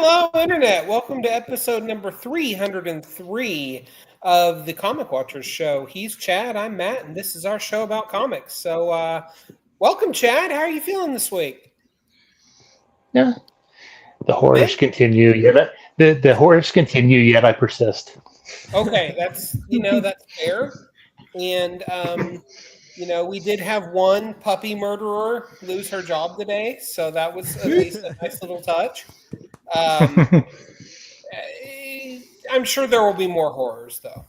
Hello, Internet. Welcome to episode number 303 of the Comic Watchers show. He's Chad, I'm Matt, and this is our show about comics. So, welcome, Chad. How are you feeling this week? Yeah, the horrors continue. Yet the horrors continue. Yet I persist. Okay, that's fair. And we did have one puppy murderer lose her job today, so that was at least a nice little touch. I'm sure there will be more horrors, though,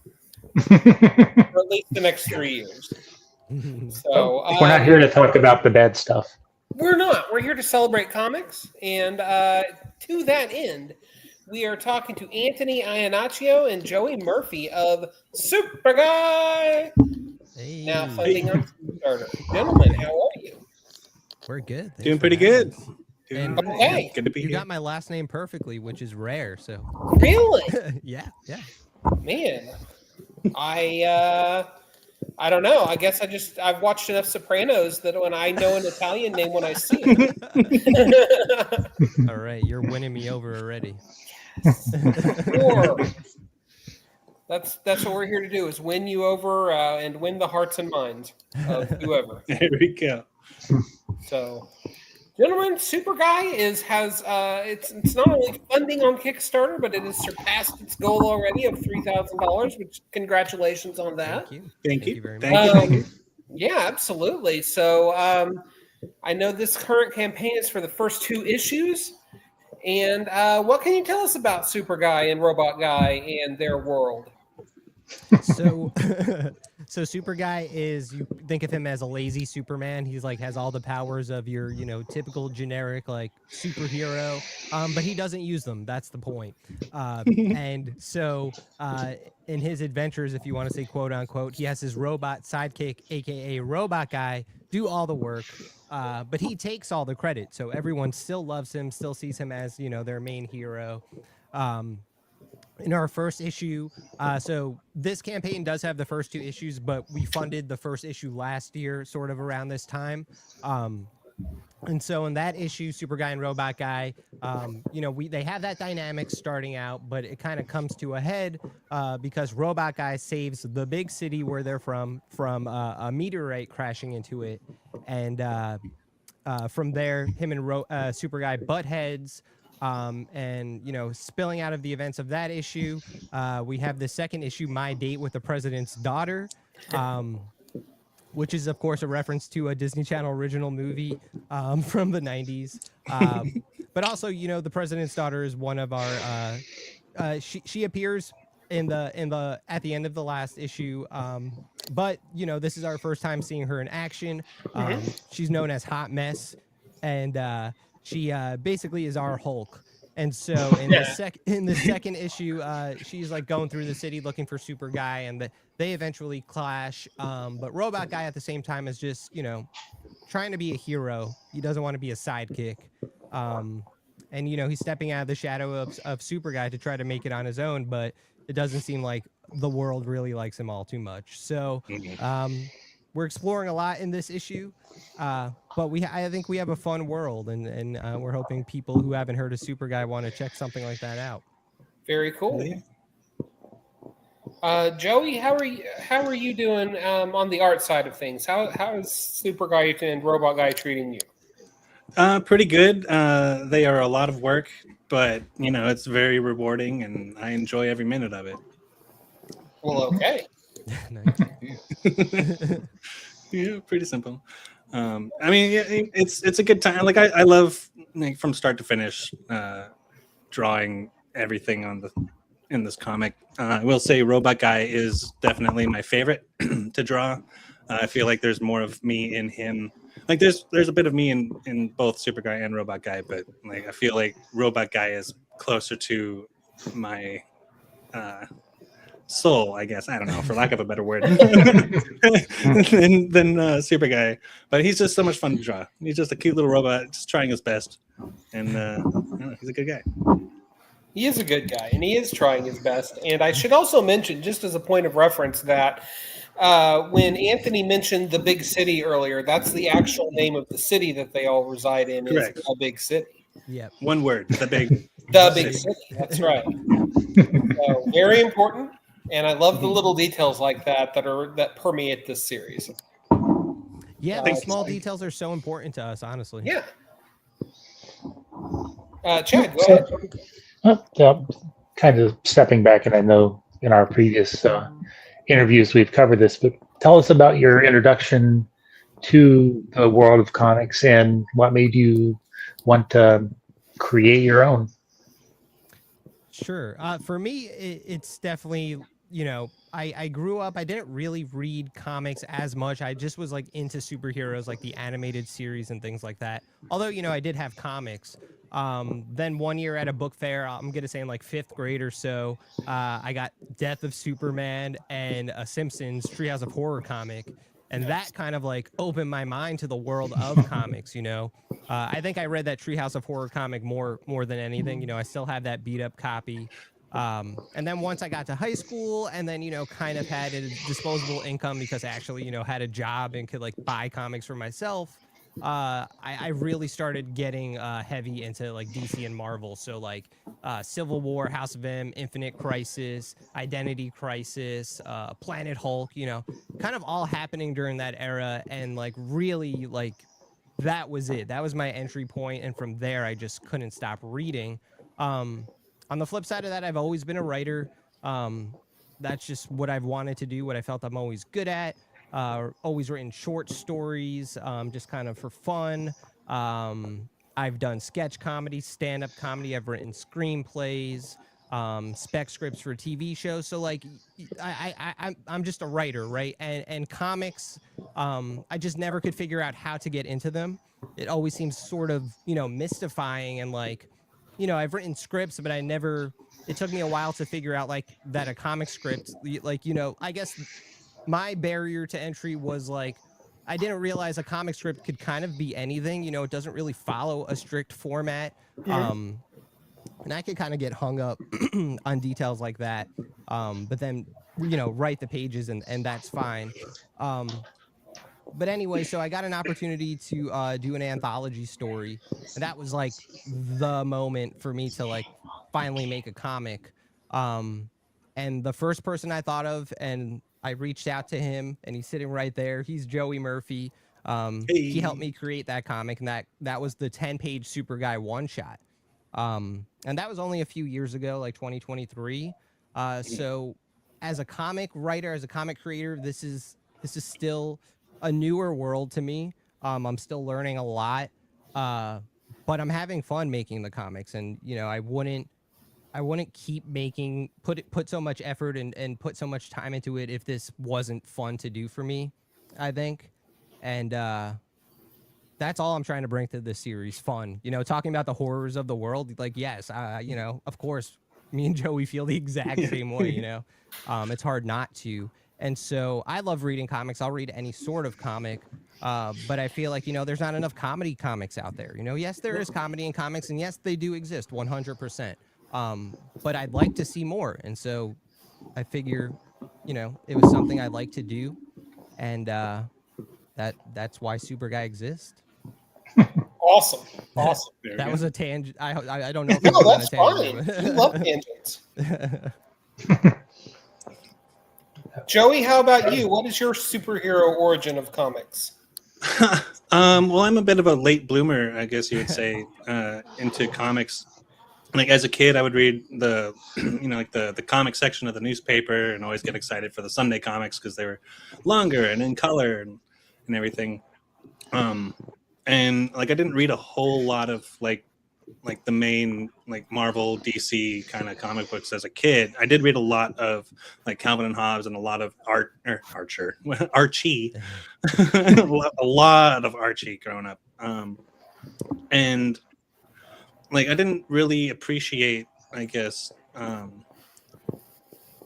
for at least the next 3 years. So We're not here to talk about the bad stuff. We're not. We're here to celebrate comics, and to that end, we are talking to Anthony Iannaccio and Joey Murphy of Superguy. Hey. Now funding on Kickstarter. Gentlemen, how are you? We're good. Thanks Doing for pretty having good. us. Doing And Okay. Good to be You here. got my last name perfectly, which is rare. So Really? yeah. Man, I don't know. I guess I've watched enough Sopranos that when I know an Italian name when I see it. All right, you're winning me over already. Or that's what we're here to do, is win you over and win the hearts and minds of whoever. There we go. So, gentlemen, Superguy has it's not only funding on Kickstarter, but it has surpassed its goal already of $3,000. Which congratulations on that. Thank you. Thank you. very Thank much. you. Yeah, absolutely. So I know this current campaign is for the first 2 issues. And what can you tell us about Superguy and Robot Guy and their world? So, so Superguy is, you think of him as a lazy Superman. He's like has all the powers of your, typical generic like superhero, but he doesn't use them. That's the point. And so, in his adventures, if you want to say quote unquote, he has his robot sidekick, aka Robot Guy, do all the work. But he takes all the credit, so everyone still loves him, still sees him as their main hero. In our first issue, so this campaign does have the first 2 issues, but we funded the first issue last year, sort of around this time. And so in that issue, Superguy and Robot Guy, they have that dynamic starting out, but it kind of comes to a head because Robot Guy saves the big city where they're from a meteorite crashing into it, and from there, him and Superguy butt heads. And spilling out of the events of that issue, we have the second issue, My Date with the President's Daughter, which is of course a reference to a Disney Channel original movie from the 90s. But also, the President's Daughter is one of our she appears in the at the end of the last issue, but this is our first time seeing her in action. She's known as Hot Mess, and she basically is our Hulk. And so in the second issue, she's like going through the city looking for Superguy, and they eventually clash. But Robot Guy at the same time is just trying to be a hero. He doesn't want to be a sidekick. And he's stepping out of the shadow of Superguy to try to make it on his own, but it doesn't seem like the world really likes him all too much. So we're exploring a lot in this issue, but I think we have a fun world, and we're hoping people who haven't heard of Superguy want to check something like that out. Very cool. Joey, how are you doing on the art side of things? How is Superguy and Robot Guy treating you? Pretty good. They are a lot of work, but it's very rewarding, and I enjoy every minute of it. Well, okay. Yeah, pretty simple. It's a good time. Like I love from start to finish drawing everything in this comic. I will say Robot Guy is definitely my favorite to draw. I feel like there's more of me in him. Like there's a bit of me in both Superguy and Robot Guy, but like I feel like Robot Guy is closer to my soul, I guess. I don't know, for lack of a better word, than Superguy. But he's just so much fun to draw. He's just a cute little robot, just trying his best, and I don't know, he's a good guy. He is a good guy, and he is trying his best. And I should also mention, just as a point of reference, that when Anthony mentioned the big city earlier, that's the actual name of the city that they all reside in. Correct. Is a big city. Yep. One word, the big The big city. That's right. So, very important, and I love the little details like that that permeate this series. Yeah, the small details are so important to us, honestly. Yeah. Chad, go ahead. Kind of stepping back, and I know in our previous interviews we've covered this, but tell us about your introduction to the world of comics and what made you want to create your own. Sure. For me, it's definitely, I grew up, I didn't really read comics as much. I just was like into superheroes, like the animated series and things like that. Although, I did have comics. Then one year at a book fair, I'm going to say in like fifth grade or so, I got Death of Superman and a Simpsons Treehouse of Horror comic. And that kind of like opened my mind to the world of comics, I think I read that Treehouse of Horror comic more than anything. I still have that beat up copy. And then once I got to high school and then, kind of had a disposable income because I actually, had a job and could like buy comics for myself, I really started getting heavy into like DC and Marvel. So like Civil War, House of M, Infinite Crisis, Identity Crisis, Planet Hulk, kind of all happening during that era. And like really like that was it. That was my entry point, and from there, I just couldn't stop reading. On the flip side of that, I've always been a writer. That's just what I've wanted to do, what I felt I'm always good at. Always written short stories, just kind of for fun. I've done sketch comedy, stand-up comedy. I've written screenplays, spec scripts for TV shows. So like, I'm just a writer, right? And comics, I just never could figure out how to get into them. It always seems sort of, mystifying and like, I've written scripts, but it took me a while to figure out like that a comic script, like, I guess my barrier to entry was like, I didn't realize a comic script could kind of be anything, it doesn't really follow a strict format. And I could kind of get hung up on details like that. But then, write the pages and that's fine. But anyway, so I got an opportunity to do an anthology story. And that was like the moment for me to like finally make a comic. And the first person I thought of, and I reached out to him, and he's sitting right there. He's Joey Murphy. He helped me create that comic, and that was the 10-page Superguy one-shot. And that was only a few years ago, like 2023. So as a comic writer, as a comic creator, this is still a newer world to me. I'm still learning a lot, but I'm having fun making the comics, and I wouldn't keep put so much effort and put so much time into it if this wasn't fun to do for me, I think. And that's all I'm trying to bring to this series. Fun, talking about the horrors of the world. Like, yes, of course, me and Joey feel the exact same way, it's hard not to. And so I love reading comics. I'll read any sort of comic. But I feel like, there's not enough comedy comics out there. Yes, there is comedy in comics, and yes, they do exist 100%. But I'd like to see more. And so I figure, it was something I'd like to do. And that's why Superguy exists. Awesome. That was a tangent. I don't know if no, I'm that's fine. You love tangents. Joey, how about you? What is your superhero origin of comics? Well, I'm a bit of a late bloomer, I guess you would say, into comics. Like as a kid, I would read the, like the comic section of the newspaper, and always get excited for the Sunday comics because they were longer and in color and everything. And like I didn't read a whole lot of like the main like Marvel, DC kind of comic books as a kid. I did read a lot of like Calvin and Hobbes and a lot of Archie, a lot of Archie growing up. And like I didn't really appreciate, I guess,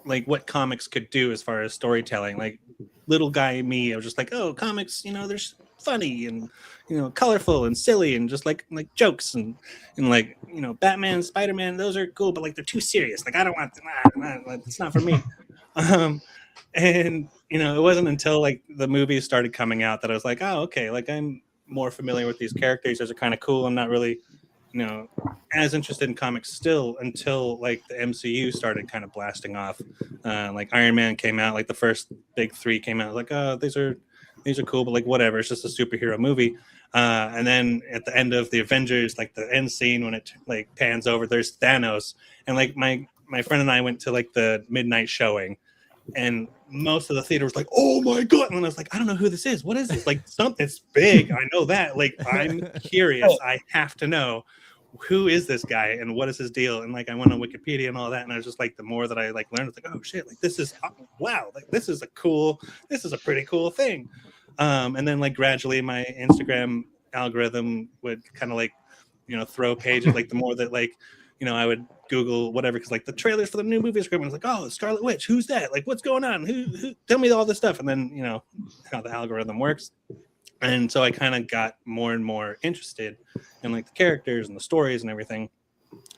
like what comics could do as far as storytelling. Like little guy me, I was just like, oh, comics, they're funny and colorful and silly and just like jokes and like Batman, Spider-Man, those are cool, but like they're too serious. Like I don't want them. It's not for me. And it wasn't until like the movies started coming out that I was like, oh, okay, like I'm more familiar with these characters. Those are kind of cool. I'm not really as interested in comics still until like the MCU started kind of blasting off. Like Iron Man came out, like the first big three came out, like, oh, these are cool, but like whatever, it's just a superhero movie. And then at the end of the Avengers, like the end scene when it like pans over, there's Thanos, and like my friend and I went to like the midnight showing, and most of the theater was like, "Oh my god!" And I was like, "I don't know who this is. What is this? Like something's big. I know that. Like I'm curious. I have to know who is this guy and what is his deal." And like I went on Wikipedia and all that, and I was just like, the more that I like learned, it's like, oh shit, like this is wow, like this is a pretty cool thing. And then like gradually my Instagram algorithm would kind of like throw pages like the more that like I would Google whatever, because like the trailers for the new movie script was like, oh, Scarlet Witch, who's that? Like, what's going on? Who? Tell me all this stuff. And then how the algorithm works. And so I kind of got more and more interested in like the characters and the stories and everything.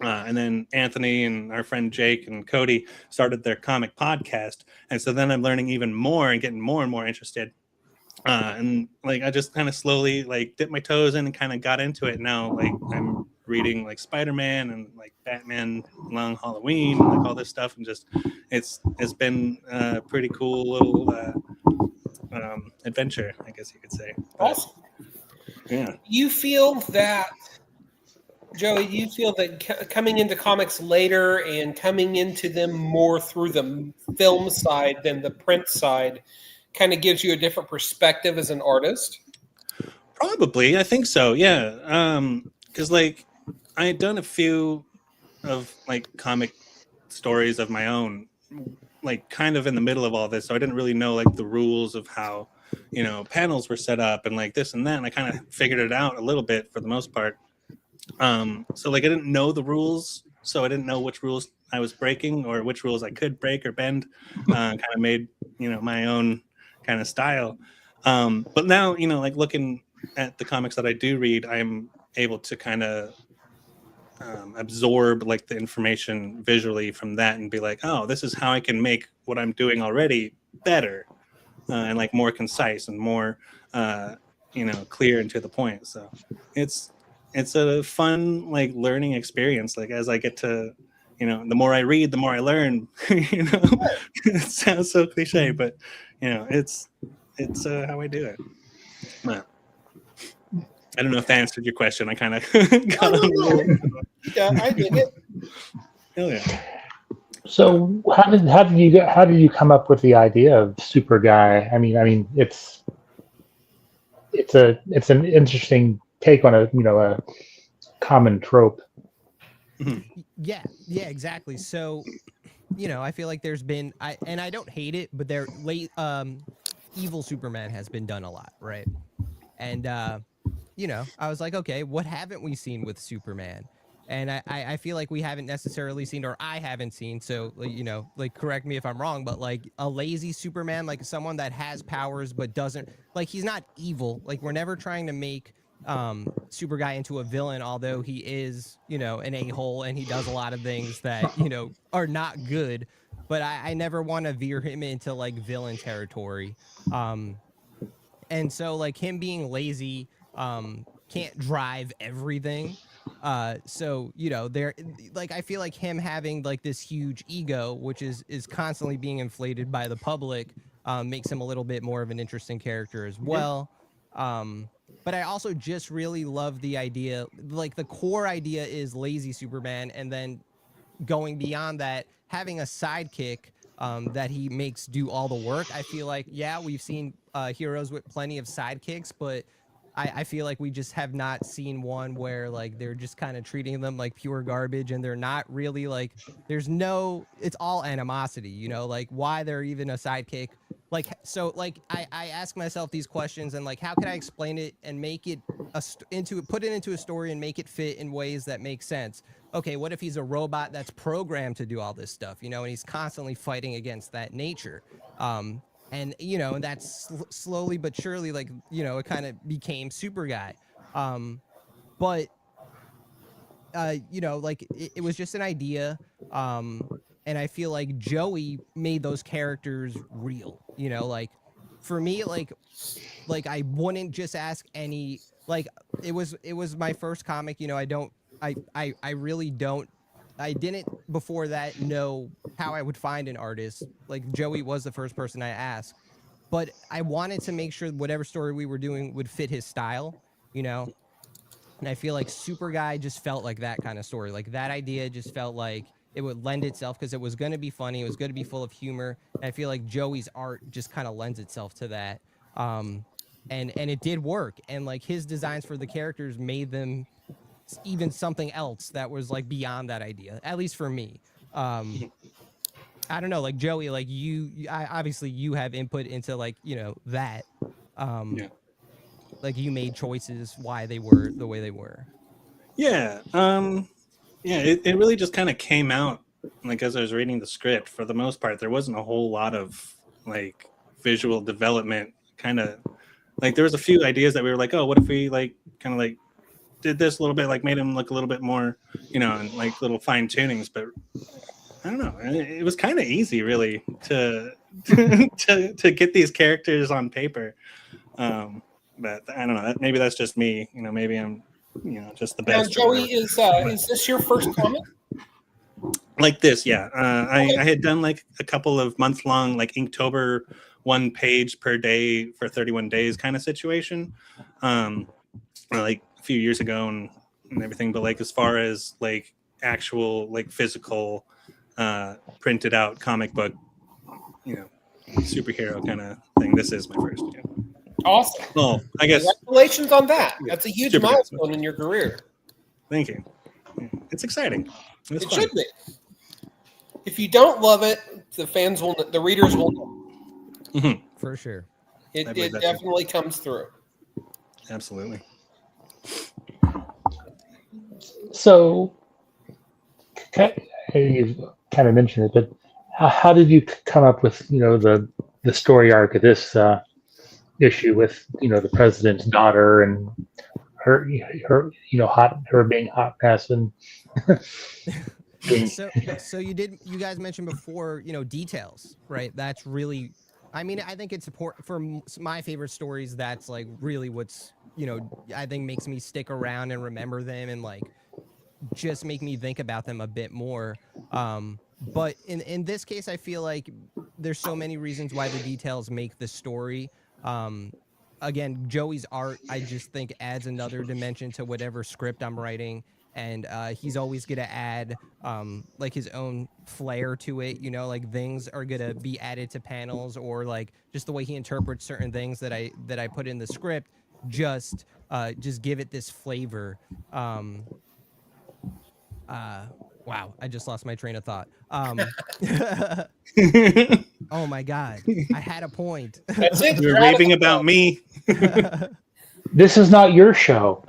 And then Anthony and our friend Jake and Cody started their comic podcast. And so then I'm learning even more and getting more and more interested. And like I just kind of slowly like dipped my toes in and kind of got into it. Now like I'm reading like Spider-Man and like Batman Long Halloween and like all this stuff, and just it's been a pretty cool little adventure, I guess you could say. Awesome. Yeah. You feel that, Joey, you feel that coming into comics later and coming into them more through the film side than the print side kind of gives you a different perspective as an artist? Probably. I think so. Yeah. Because like I had done a few of like comic stories of my own, like kind of in the middle of all this. So I didn't really know like the rules of how, panels were set up and like this and that. And I kind of figured it out a little bit for the most part. So like I didn't know the rules. So I didn't know which rules I was breaking or which rules I could break or bend. Kind of made, my own kind of style. But now, like looking at the comics that I do read, I'm able to kind of absorb like the information visually from that and be like, oh, this is how I can make what I'm doing already better and like more concise and more, clear and to the point. So it's a fun like learning experience. Like as I get to, the more I read, the more I learn. It sounds so cliche, but it's how I do it. But I don't know if that answered your question. I kind of got on. Yeah, I did it. Hell yeah. So how did you come up with the idea of Superguy? I mean it's an interesting take on a common trope. Yeah, exactly. So, I feel like there's been I don't hate it, but evil Superman has been done a lot, right? And I was like, okay, what haven't we seen with Superman? And I feel like we haven't necessarily seen, or I haven't seen, so like correct me if I'm wrong, but like a lazy Superman, like someone that has powers but doesn't, like, he's not evil. Like, we're never trying to make Superguy into a villain, although he is an a-hole and he does a lot of things that are not good, but I never want to veer him into like villain territory. And so like him being lazy can't drive everything. So there, like, I feel like him having like this huge ego, which is constantly being inflated by the public, makes him a little bit more of an interesting character as well. But I also just really love the idea, like the core idea is lazy Superman, and then going beyond that, having a sidekick that he makes do all the work. I feel like, yeah, we've seen heroes with plenty of sidekicks, but I feel like we just have not seen one where like they're just kind of treating them like pure garbage, and they're not really like, it's all animosity, like why they're even a sidekick. Like, so like I ask myself these questions, and like, how can I explain it and make it put it into a story and make it fit in ways that make sense? Okay, what if he's a robot that's programmed to do all this stuff, and he's constantly fighting against that nature? And and that's slowly but surely, like, it kind of became Superguy. But like it was just an idea. And I feel like Joey made those characters real. Like for me, like I wouldn't just ask any, like, it was my first comic. I really don't. I didn't before that know how I would find an artist. Like Joey was the first person I asked, but I wanted to make sure whatever story we were doing would fit his style, you know. And I feel like Superguy just felt like that kind of story. Like that idea just felt like it would lend itself because it was going to be funny. It was going to be full of humor. And I feel like Joey's art just kind of lends itself to that. Um, and it did work. And like his designs for the characters made them even something else that was like beyond that idea, at least for me. I don't know, like Joey, like obviously you have input into like, you know, that. Yeah. Like you made choices why they were the way they were. Yeah. Yeah, it really just kind of came out like as I was reading the script. For the most part, there wasn't a whole lot of like visual development. Kind of like there was a few ideas that we were like, oh, what if we like kind of like did this a little bit, like made him look a little bit more, you know, and like little fine tunings. But I don't know, it was kind of easy, really, to to get these characters on paper. But I don't know. Maybe that's just me. You know, maybe I'm, you know, just the Now, best. Joey, is this your first comic? Like this, yeah. I had done like a couple of month-long, like Inktober, 1 page per day for 31 days kind of situation, like a few years ago and everything. But like as far as like actual like physical printed out comic book, you know, superhero kind of thing, this is my first. Yeah. Awesome. Well, I guess. Congratulations on that. That's a huge Super milestone in your career. Thank you. It's exciting. It's It fun. should be. If you don't love it, the readers will know. For sure. It I believe that too. definitely comes through. Absolutely. So, you've kind of mentioned it, but how did you come up with, you know, the story arc of this issue with, you know, the president's daughter and her you know, her being hot mess and So you guys mentioned before, you know, details, right? That's really, I mean, I think it's important for my favorite stories. That's like really what's, you know, I think makes me stick around and remember them and like just make me think about them a bit more. But in this case, I feel like there's so many reasons why the details make the story. Again, Joey's art, I just think adds another dimension to whatever script I'm writing. And he's always going to add like his own flair to it. You know, like things are going to be added to panels or like just the way he interprets certain things that I put in the script, just give it this flavor. Wow, I just lost my train of thought. Oh my God, I had a point. That's it. You're raving about me. this is not your show.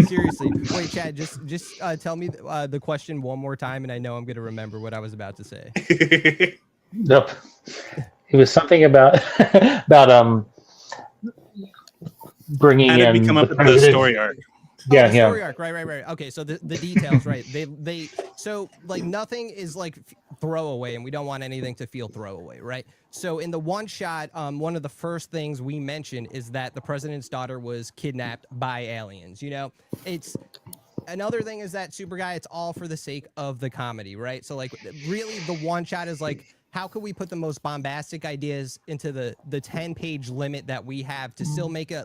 Seriously, wait, Chad, just tell me the question one more time, and I know I'm going to remember what I was about to say. Nope. It was something about bringing How did in we come up with the story arc? Yeah, the story arc, right. Okay, so the details, right? They so like nothing is like throwaway, and we don't want anything to feel throwaway, right? So in the one shot, one of the first things we mentioned is that the president's daughter was kidnapped by aliens. You know, it's another thing is that Superguy, it's all for the sake of the comedy, right? So like really the one shot is like, how could we put the most bombastic ideas into the 10-page limit that we have to still make a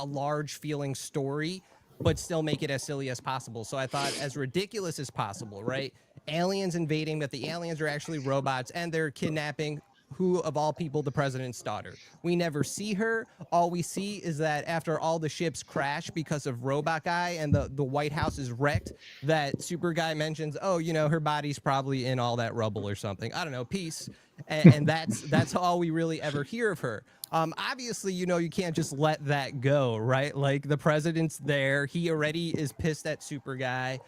large feeling story, but still make it as silly as possible. So I thought as ridiculous as possible, right? Aliens invading, but the aliens are actually robots and they're kidnapping who of all people, the president's daughter. We never see her. All we see is that after all the ships crash because of Robot Guy and the White House is wrecked, that Superguy mentions, oh, you know, her body's probably in all that rubble or something. I don't know, peace. And that's all we really ever hear of her. Obviously, you know, you can't just let that go, right? Like the president's there. He already is pissed at Superguy.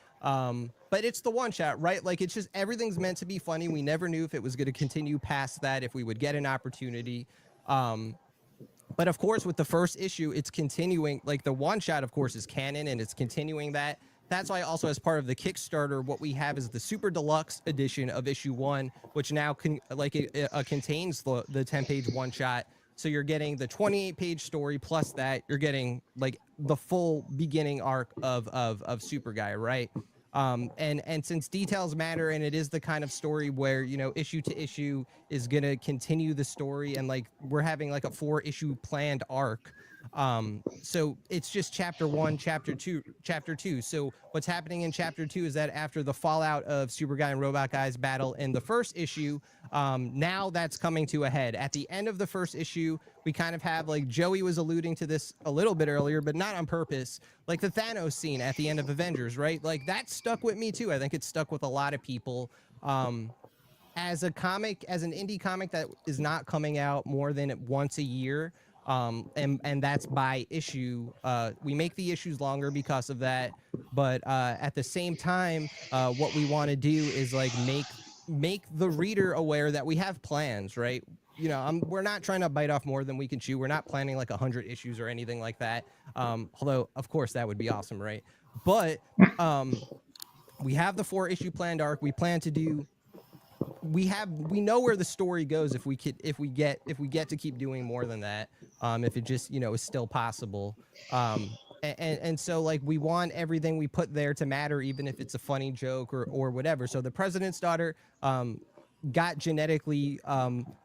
But it's the one shot, right? Like it's just everything's meant to be funny. We never knew if it was going to continue past that, if we would get an opportunity. But of course, with the first issue, it's continuing. Like the one shot, of course, is canon and it's continuing that. That's why also as part of the Kickstarter, what we have is the Super Deluxe edition of issue 1, which now contains the 10-page one shot. So you're getting the 28-page story plus that you're getting like the full beginning arc of Superguy, right? And since details matter, and it is the kind of story where, you know, issue to issue is gonna continue the story, and like we're having like a 4-issue planned arc. So it's just chapter 1, chapter 2, chapter 2. So what's happening in chapter 2 is that after the fallout of Superguy and Robot Guy's battle in the first issue, now that's coming to a head. At the end of the first issue, we kind of have, like Joey was alluding to this a little bit earlier, but not on purpose, like the Thanos scene at the end of Avengers, right? Like that stuck with me too. I think it stuck with a lot of people. As a comic, as an indie comic that is not coming out more than once a year, and that's by issue. We make the issues longer because of that, but at the same time, what we want to do is like make the reader aware that we have plans, right? You know, we're not trying to bite off more than we can chew. We're not planning like 100 issues or anything like that. Although, of course, that would be awesome, right? But we have the 4-issue planned arc. We plan to do. We know where the story goes if we get to keep doing more than that, if it just, you know, is still possible, and so like we want everything we put there to matter, even if it's a funny joke or whatever. So the president's daughter got genetically,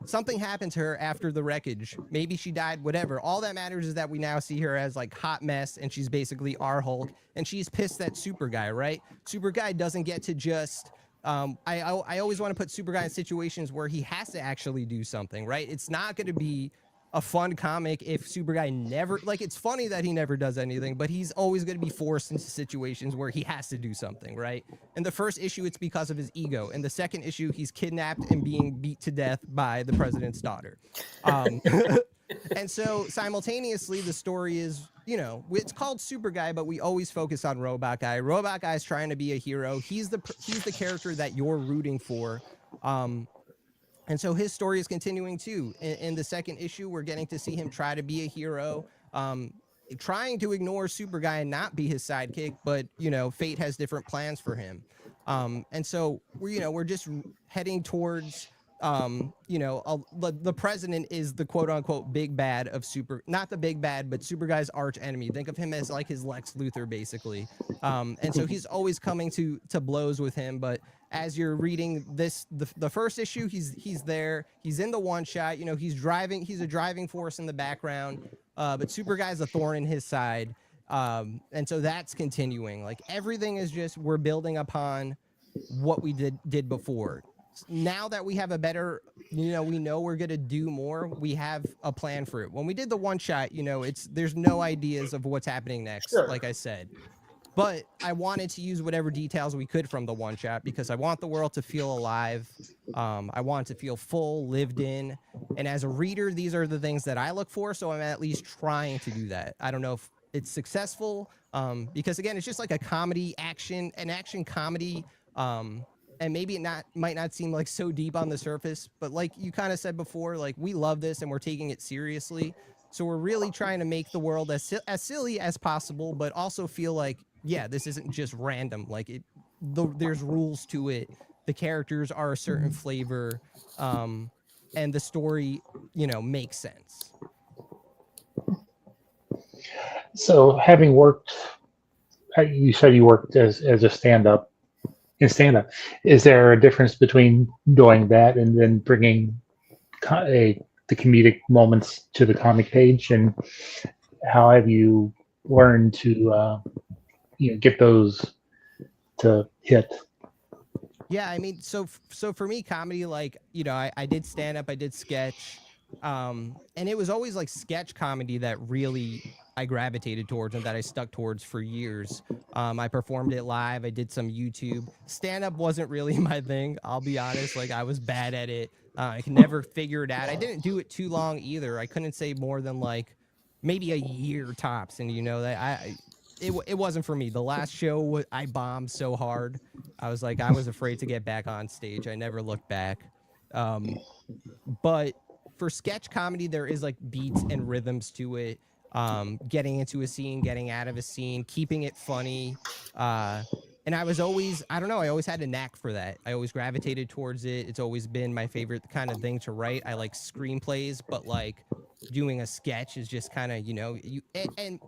something happened to her after the wreckage, maybe she died, whatever. All that matters is that we now see her as like hot mess, and she's basically our Hulk, and she's pissed at Superguy, right? Superguy doesn't get to just I always want to put Superguy in situations where he has to actually do something, right? It's not going to be a fun comic if Superguy never, like, it's funny that he never does anything, but he's always going to be forced into situations where he has to do something, right? In the first issue, it's because of his ego. In the second issue, he's kidnapped and being beat to death by the president's daughter. And so simultaneously, the story is, you know, it's called Superguy, but we always focus on Robot Guy. Robot Guy is trying to be a hero. He's the character that you're rooting for. And so his story is continuing too. In the second issue, we're getting to see him try to be a hero, trying to ignore Superguy and not be his sidekick, but, you know, fate has different plans for him. And so we're just heading towards, you know, the president is the quote unquote big bad of not the big bad, but Superguy's arch enemy. Think of him as like his Lex Luthor, basically. And so he's always coming to blows with him. But as you're reading the first issue, he's there. He's in the one shot. You know, he's a driving force in the background. But Superguy's a thorn in his side. And so that's continuing. Like everything is just, we're building upon what we did before. Now that we have a better, you know, we know we're going to do more, we have a plan for it. When we did the one shot, you know, there's no ideas of what's happening next, Sure. like I said. But I wanted to use whatever details we could from the one shot because I want the world to feel alive. I want it to feel full, lived in. And as a reader, these are the things that I look for. So I'm at least trying to do that. I don't know if it's successful, because again, it's just like an action comedy. And maybe it might not seem like so deep on the surface, but like you kind of said before, like we love this and we're taking it seriously. So we're really trying to make the world as silly as possible, but also feel like, yeah, this isn't just random. Like there's rules to it. The characters are a certain flavor, and the story, you know, makes sense. So having worked, you said you worked as a stand-up. In stand-up, is there a difference between doing that and then bringing the comedic moments to the comic page, and how have you learned to get those to hit? Yeah, I mean, so for me, comedy, like, you know, I did stand-up, I did sketch, and it was always like sketch comedy that really I gravitated towards and that I stuck towards for years. I performed it live. I did some YouTube. Stand-up wasn't really my thing, I'll be honest. Like, I was bad at it. I could never figure it out. I didn't do it too long either. I couldn't say more than like maybe a year tops. And, you know, that it wasn't for me. The last show, I bombed so hard. I was afraid to get back on stage. I never looked back. But for sketch comedy, there is like beats and rhythms to it. Getting into a scene, getting out of a scene, keeping it funny. And I always had a knack for that. I always gravitated towards it. It's always been my favorite kind of thing to write. I like screenplays, but like doing a sketch is just kind of, you know, and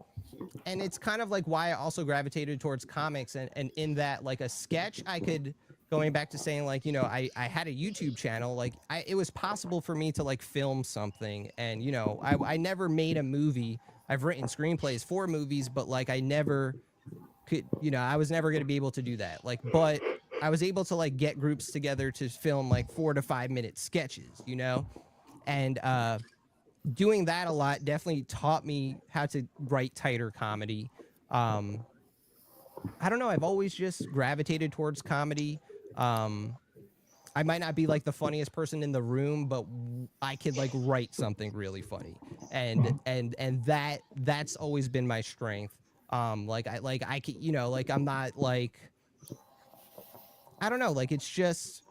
it's kind of like why I also gravitated towards comics, and in that, like, a sketch I could, going back to saying, like, you know, I had a YouTube channel, like, it was possible for me to like film something, and, you know, I never made a movie. I've written screenplays for movies, but like I never could, you know, I was never going to be able to do that. Like, but I was able to like get groups together to film like 4 to 5 minute sketches, you know, and doing that a lot definitely taught me how to write tighter comedy. I don't know. I've always just gravitated towards comedy. I might not be like the funniest person in the room, but I could like write something really funny, and that's always been my strength. Like I could, you know, like I'm not like, I don't know, like it's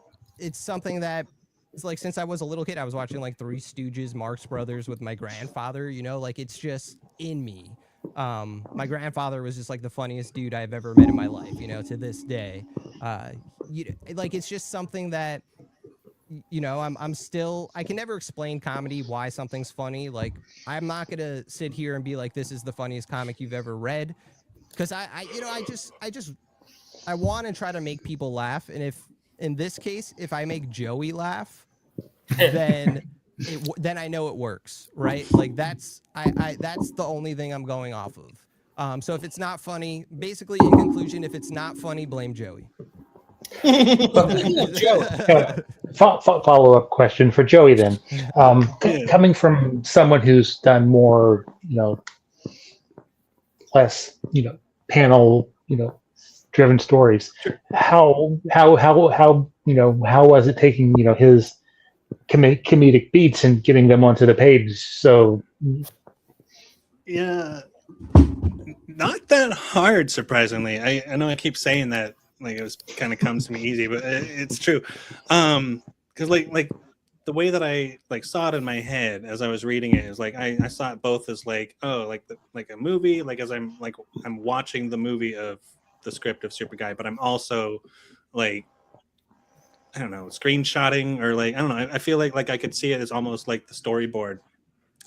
something that it's like since I was a little kid, I was watching like Three Stooges, Marx Brothers with my grandfather. You know, like it's just in me. My grandfather was just like the funniest dude I've ever met in my life. You know, to this day, like it's just something that, you know, I'm still, I can never explain comedy, why something's funny. Like I'm not gonna sit here and be like, this is the funniest comic you've ever read, because you know, I want to try to make people laugh, and if in this case, if I make Joey laugh, then then I know it works, right? Like that's that's the only thing I'm going off of. So if it's not funny, basically in conclusion, if it's not funny, blame Joey. Joey. Follow-up question for Joey then. Coming from someone who's done more, you know, less, you know, panel, you know, driven stories, how you know, how was it taking, you know, his comedic beats and getting them onto the page? So Yeah, not that hard, surprisingly. I know I keep saying that, like, it was kind of comes to me easy, but it's true. Because like the way that I like saw it in my head as I was reading it is like I saw it both as like, oh, like a movie, like as I'm watching the movie of the script of Superguy, but I'm also like, I don't know, screenshotting, or like, I don't know, I feel like I could see it as almost like the storyboard.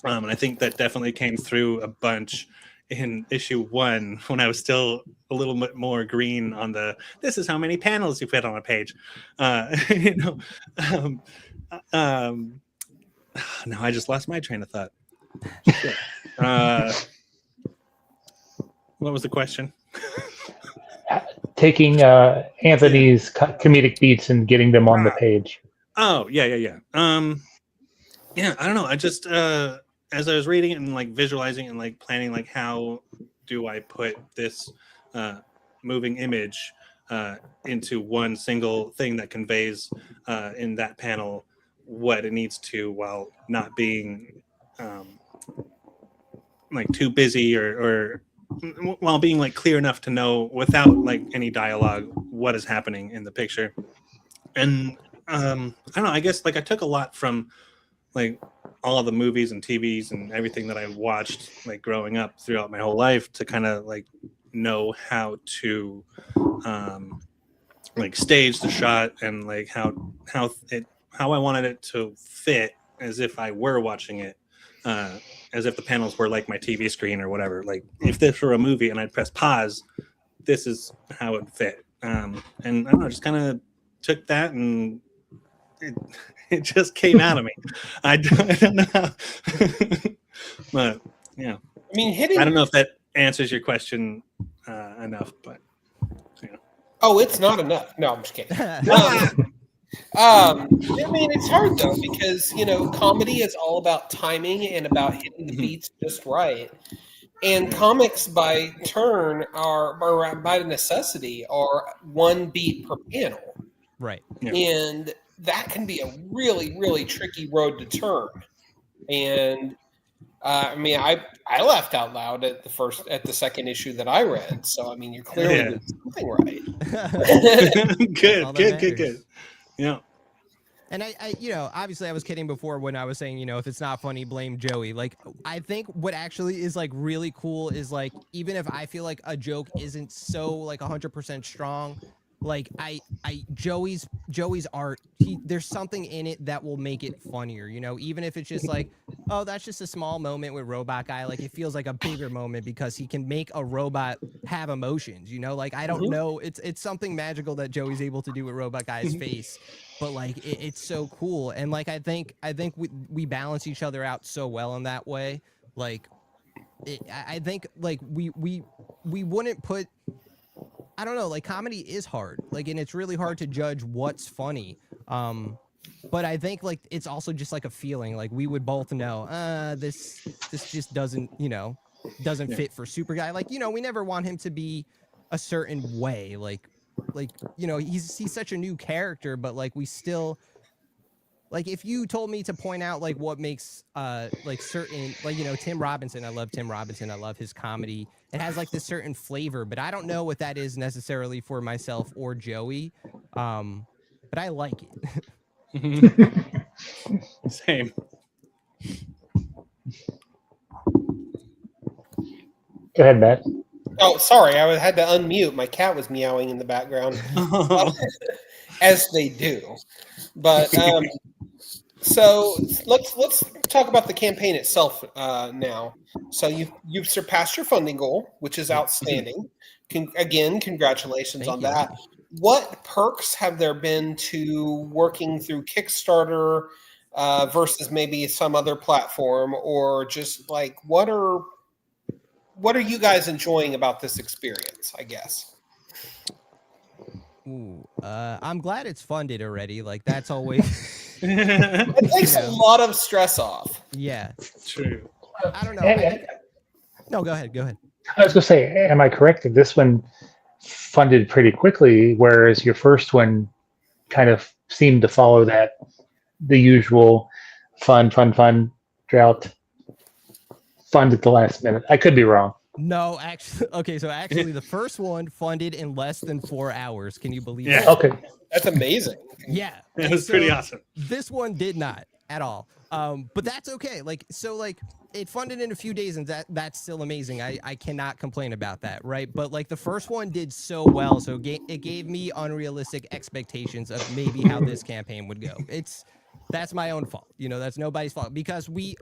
And I think that definitely came through a bunch in issue 1 when I was still a little bit more green on the, this is how many panels you fit on a page. You know, no, I just lost my train of thought. What was the question? taking Anthony's comedic beats and getting them on the page. Oh, yeah. Yeah, I don't know. I just as I was reading it and like visualizing and like planning, like how do I put this moving image into one single thing that conveys in that panel what it needs to, while not being like too busy, or while being like clear enough to know without like any dialogue what is happening in the picture. And I don't know, I guess like I took a lot from like all of the movies and TVs and everything that I watched like growing up throughout my whole life to kind of like know how to like stage the shot, and like how I wanted it to fit as if I were watching it, as if the panels were like my TV screen or whatever. Like if this were a movie and I'd press pause, this is how it fit. And I don't know, just kind of took that and it just came out of me. I don't know how. But yeah, I mean, I don't know if that answers your question enough, but yeah. Oh, it's not enough. No, I'm just kidding. I mean, it's hard though, because, you know, comedy is all about timing and about hitting the beats just right. And comics by turn are by necessity are one beat per panel. Right. Yeah. And that can be a really, really tricky road to turn. And I mean, I laughed out loud at the second issue that I read. So I mean, you're clearly doing something right. Good. Yeah. And I, you know, obviously I was kidding before when I was saying, you know, if it's not funny, blame Joey. Like, I think what actually is like really cool is like, even if I feel like a joke isn't so like 100% strong, like Joey's art, there's something in it that will make it funnier, you know, even if it's just like oh, that's just a small moment with Robot Guy. Like, it feels like a bigger moment because he can make a robot have emotions, you know? Like, I don't know. It's something magical that Joey's able to do with Robot Guy's face. But like it's so cool. And like I think we balance each other out so well in that way. Like I think like we wouldn't put, I don't know, like comedy is hard. Like, and it's really hard to judge what's funny. But I think like it's also just like a feeling. Like we would both know, this just doesn't, doesn't fit for Superguy. Like, we never want him to be a certain way. Like he's such a new character, but like we still, like if you told me to point out like what makes like certain, like Tim Robinson, I love Tim Robinson, I love his comedy, it has like this certain flavor, but I don't know what that is necessarily for myself or Joey, but I like it. Same. Go ahead, Matt. Oh, sorry, I had to unmute. My cat was meowing in the background, as they do. But so let's talk about the campaign itself now. So you've surpassed your funding goal, which is outstanding. Again, congratulations Thank on you. that. What perks have there been to working through Kickstarter versus maybe some other platform, or just like what are you guys enjoying about this experience, I guess? Ooh, I'm glad it's funded already. Like that's always It takes a lot of stress off. Yeah. True. I don't know. No, go ahead. I was going to say, am I correct that this one funded pretty quickly, whereas your first one kind of seemed to follow the usual fun drought, fund at the last minute? I could be wrong. No, actually, okay. So actually, the first one funded in less than 4 hours. Can you believe Yeah. that? Okay. That's amazing. Yeah, It was pretty awesome. This one did not at all. But that's okay. Like it funded in a few days, and that's still amazing. I cannot complain about that, right? But like the first one did so well, so it gave me unrealistic expectations of maybe how this campaign would go. That's my own fault. That's nobody's fault, because we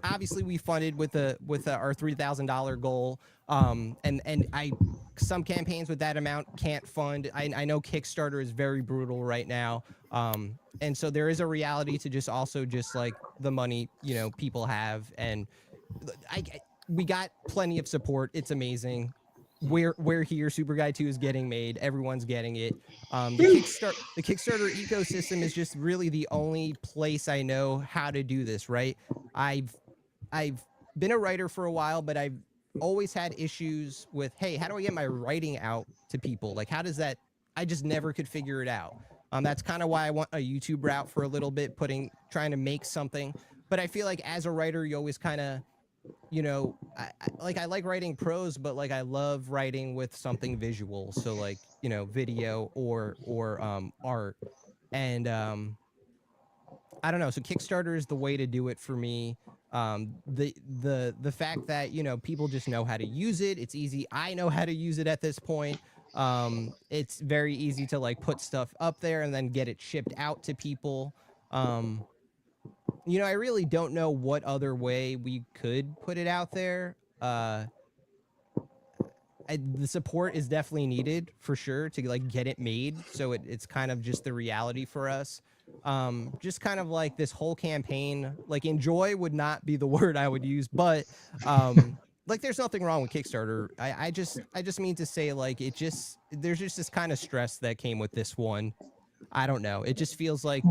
funded with our $3,000 goal. And some campaigns with that amount can't fund. I know Kickstarter is very brutal right now. And so there is a reality to just like the money, people have. And we got plenty of support. It's amazing. We're here. Superguy 2 is getting made. Everyone's getting it. The Kickstarter ecosystem is just really the only place I know how to do this, right? I've been a writer for a while, but I've always had issues with, hey, how do I get my writing out to people? Like, how does that? I just never could figure it out. That's kind of why I want a YouTube route for a little bit, trying to make something. But I feel like as a writer, you always kind of, I like writing prose, but like I love writing with something visual. So like, video or art. And I don't know. So Kickstarter is the way to do it for me. The fact that people just know how to use it. It's easy. I know how to use it at this point. It's very easy to like put stuff up there and then get it shipped out to people. I really don't know what other way we could put it out there. The support is definitely needed for sure to like get it made. So it's kind of just the reality for us. Just kind of like this whole campaign, like enjoy would not be the word I would use, but like there's nothing wrong with Kickstarter. I just mean to say like there's just this kind of stress that came with this one. I don't know. It just feels like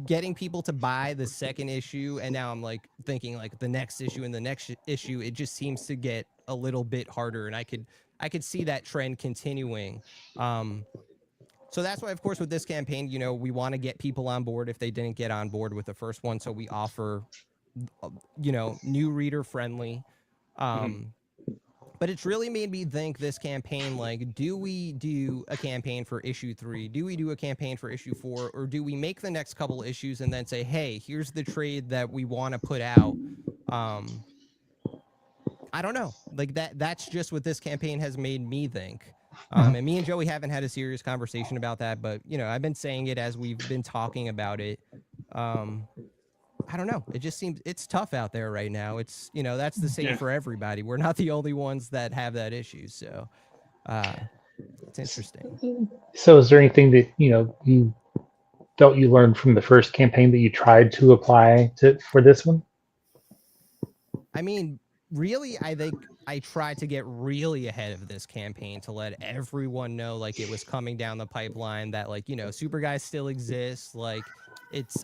getting people to buy the second issue, and now I'm like thinking like the next issue and the next issue, it just seems to get a little bit harder, and I could see that trend continuing. So that's why, of course, with this campaign, we want to get people on board if they didn't get on board with the first one. So we offer, new reader friendly. But it's really made me think this campaign, like, do we do a campaign for issue 3? Do we do a campaign for issue 4? Or do we make the next couple issues and then say, hey, here's the trade that we want to put out? I don't know. Like that's just what this campaign has made me think. And me and Joey haven't had a serious conversation about that, but I've been saying it as we've been talking about it. I don't know. It just seems it's tough out there right now. It's that's the same for everybody. We're not the only ones that have that issue. So it's interesting. So, is there anything that you felt you learned from the first campaign that you tried to apply for this one? I mean, really, I think I tried to get really ahead of this campaign to let everyone know, like, it was coming down the pipeline, that, like, Superguy still exists. Like,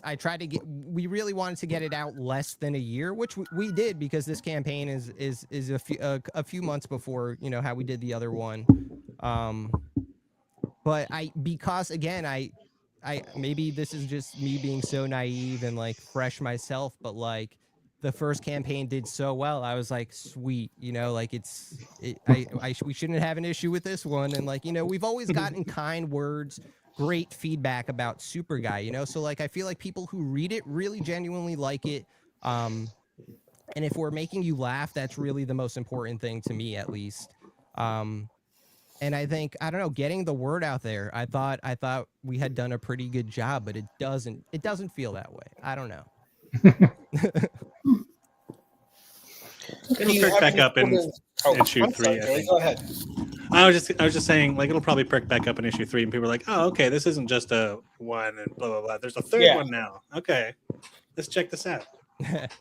I tried to we really wanted to get it out less than a year, which we did, because this campaign is a few months before, how we did the other one. But because again, I maybe this is just me being so naive and like fresh myself, but like the first campaign did so well, I was like, sweet, like we shouldn't have an issue with this one. And like, we've always gotten kind words, great feedback about Superguy, so like I feel like people who read it really genuinely like it. And if we're making you laugh, that's really the most important thing to me, at least. And I think, I don't know, getting the word out there, I thought we had done a pretty good job, but it doesn't feel that way. I don't know. It'll perk back up in issue 3. I think. Go ahead. I was just saying, like, it'll probably perk back up in issue 3, and people are like, oh, okay, this isn't just a one and blah blah blah. There's a third one now. Okay, let's check this out.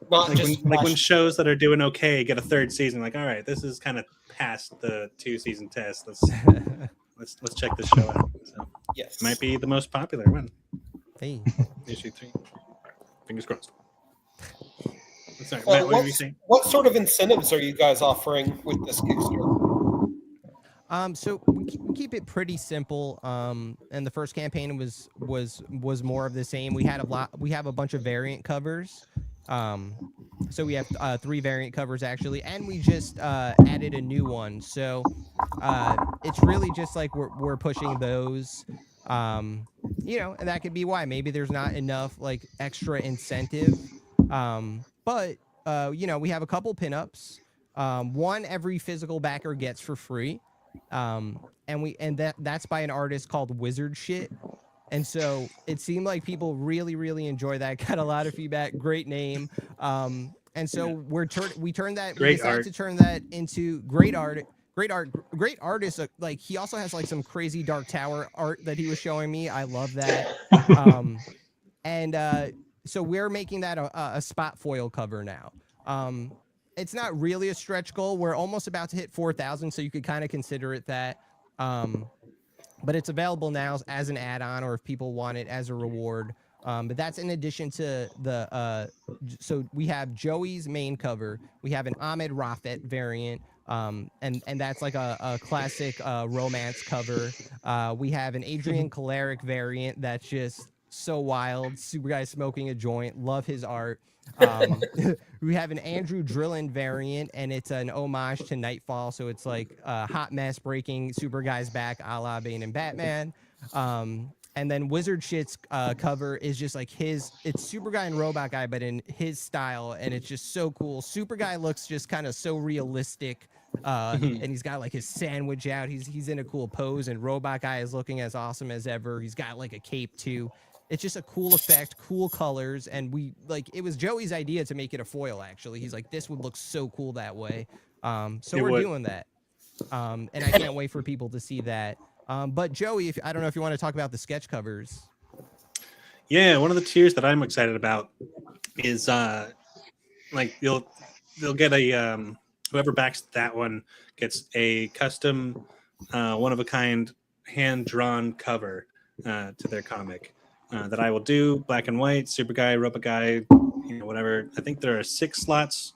When shows that are doing okay get a third season, like, all right, this is kind of past the 2-season test. Let's check this show out. So, yes, might be the most popular one. Hey, issue 3. Fingers crossed. Sorry, well, Matt, what were you saying? What sort of incentives are you guys offering with this Kickstarter? So we keep it pretty simple. And the first campaign was more of the same. We have a bunch of variant covers. So we have 3 variant covers actually, and we just added a new one. So it's really just like we're pushing those. And that could be why maybe there's not enough like extra incentive. But we have a couple pinups. One every physical backer gets for free. And that's by an artist called Wizard Shit. And so it seemed like people really, really enjoy that. Got a lot of feedback. Great name. And so we decided to turn that into great art. Great artist. Like, he also has like some crazy Dark Tower art that he was showing me. I love that. So we're making that a spot foil cover now. It's not really a stretch goal. We're almost about to hit 4,000, so you could kind of consider it that. But it's available now as an add-on, or if people want it as a reward. But that's in addition to so we have Joey's main cover. We have an Ahmed Rafet variant. And that's like a classic romance cover. We have an Adrian Caleric variant that's just so wild. Superguy smoking a joint. Love his art. We have an Andrew Drillin variant, and it's an homage to Nightfall. So it's like a hot mess breaking Superguy's back, a la Bane and Batman. And then Wizard Shit's cover is just like it's Superguy and Robot Guy, but in his style, and it's just so cool. Superguy looks just kind of so realistic, and he's got like his sandwich out. He's in a cool pose, and Robot Guy is looking as awesome as ever. He's got like a cape too. It's just a cool effect, cool colors, and it was Joey's idea to make it a foil. Actually, he's like, this would look so cool that way. So we're doing that, and I can't wait for people to see that. But Joey, I don't know if you want to talk about the sketch covers. Yeah, one of the tiers that I'm excited about is like they'll get a whoever backs that one gets a custom one of a kind hand drawn cover to their comic that I will do, black and white, Superguy, Robot Guy, whatever. I think there are 6 slots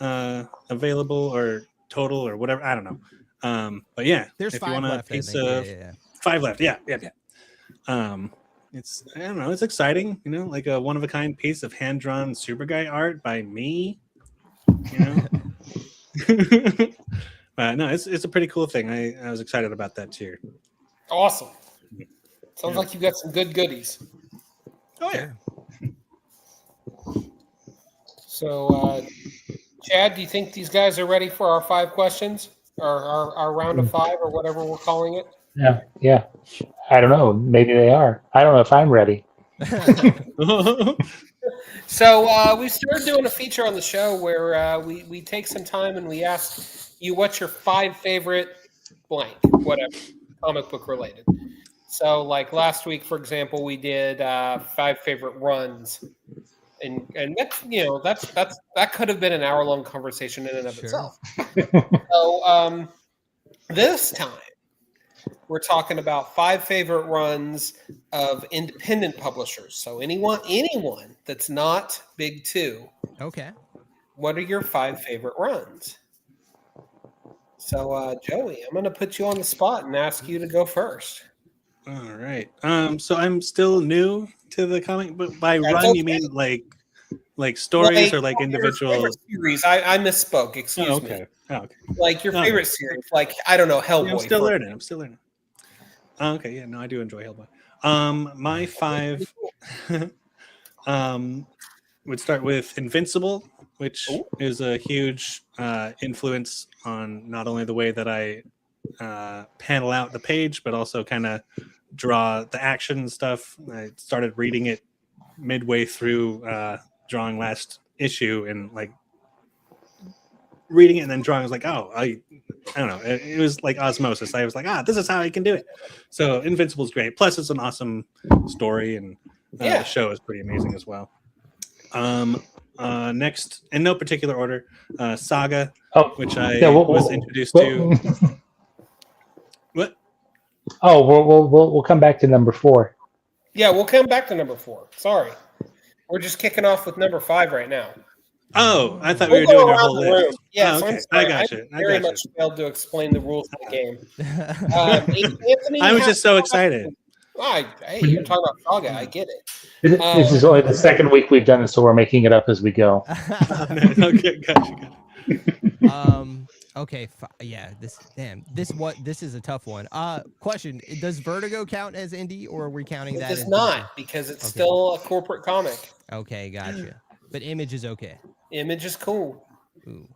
available or total or whatever. I don't know. But yeah, there's if 5 you want left. A piece of 5 left, yeah. It's, I don't know, it's exciting, like a one of a kind piece of hand drawn Superguy art by me, But no, it's a pretty cool thing. I was excited about that tier. Awesome. Sounds like you got some good goodies. Oh yeah. So, Chad, do you think these guys are ready for our 5 questions, or our round of 5, or whatever we're calling it? Yeah. I don't know. Maybe they are. I don't know if I'm ready. So we started doing a feature on the show where we take some time and we ask you what's your 5 favorite blank, whatever, comic book related. So like last week, for example, we did 5 favorite runs. And that could have been an hour-long conversation in and of Sure. itself. So this time we're talking about 5 favorite runs of independent publishers. So anyone that's not Big Two. Okay. What are your 5 favorite runs? So Joey, I'm going to put you on the spot and ask you to go first. All right. So I'm still new to the comic, but by That's run okay. you mean like stories or like your individual favorite series. I misspoke. Excuse Oh, me. okay. Oh, okay. Like your Okay. favorite series, like I don't know, Hellboy. Yeah, I'm still learning. Okay, yeah, no, I do enjoy Hellboy. My 5 would start with Invincible, which is a huge influence on not only the way that I panel out the page, but also kind of draw the action and stuff. I started reading it midway through drawing last issue, and like reading it and then drawing, I was like, oh, I don't know. It was like osmosis. I was like, this is how I can do it. So Invincible is great. Plus, it's an awesome story, and the show is pretty amazing as well. Next, in no particular order, Saga, which I was introduced to. What? Oh, we'll come back to number 4. Yeah, we'll come back to number 4. Sorry, we're just kicking off with number 5 right now. Oh, I thought we were doing a whole list. Yes, okay. I got you. I very much failed to explain the rules of the game. Anthony, I was just so excited. Hey, you're talking about Saga. I get it. This is only the second week we've done this, so we're making it up as we go. Okay, gotcha. Okay, yeah. This is a tough one. Question: does Vertigo count as indie, or are we counting that? It does not, because it's still a corporate comic. Okay, gotcha. But Image is okay. Image is cool. Ooh.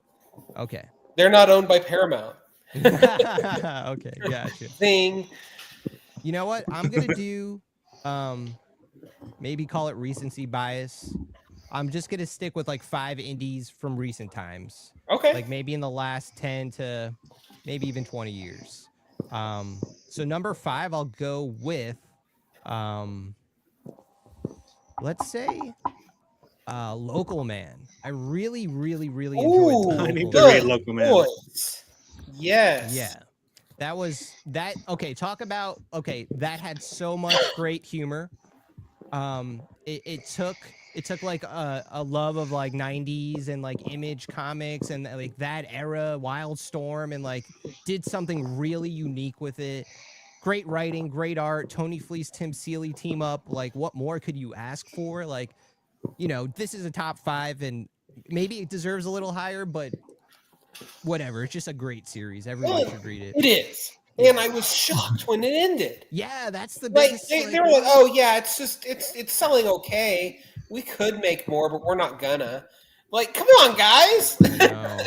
Okay. They're not owned by Paramount. Okay, gotcha. Thing. You know what? I'm gonna do maybe call it recency bias. I'm just gonna stick with like 5 indies from recent times. Okay. Like maybe in the last 10 to maybe even 20 years. So number 5, I'll go with let's say Local Man. I really enjoyed I need to Local read Local Man. Boys. Yes. Yeah. That was that. Okay, talk about that had so much great humor. It took like a love of like 90s and like Image comics and like that era, Wildstorm, and like did something really unique with it. Great writing, great art. Tony Fleece, Tim Seeley team up. Like, what more could you ask for? Like, this is a top 5, and maybe it deserves a little higher, but whatever. It's just a great series. Everyone should read it. It is. And I was shocked when it ended. Yeah, that's the Like biggest. they were like, "Oh yeah, it's selling okay. We could make more, but we're not gonna." Like, come on, guys! No.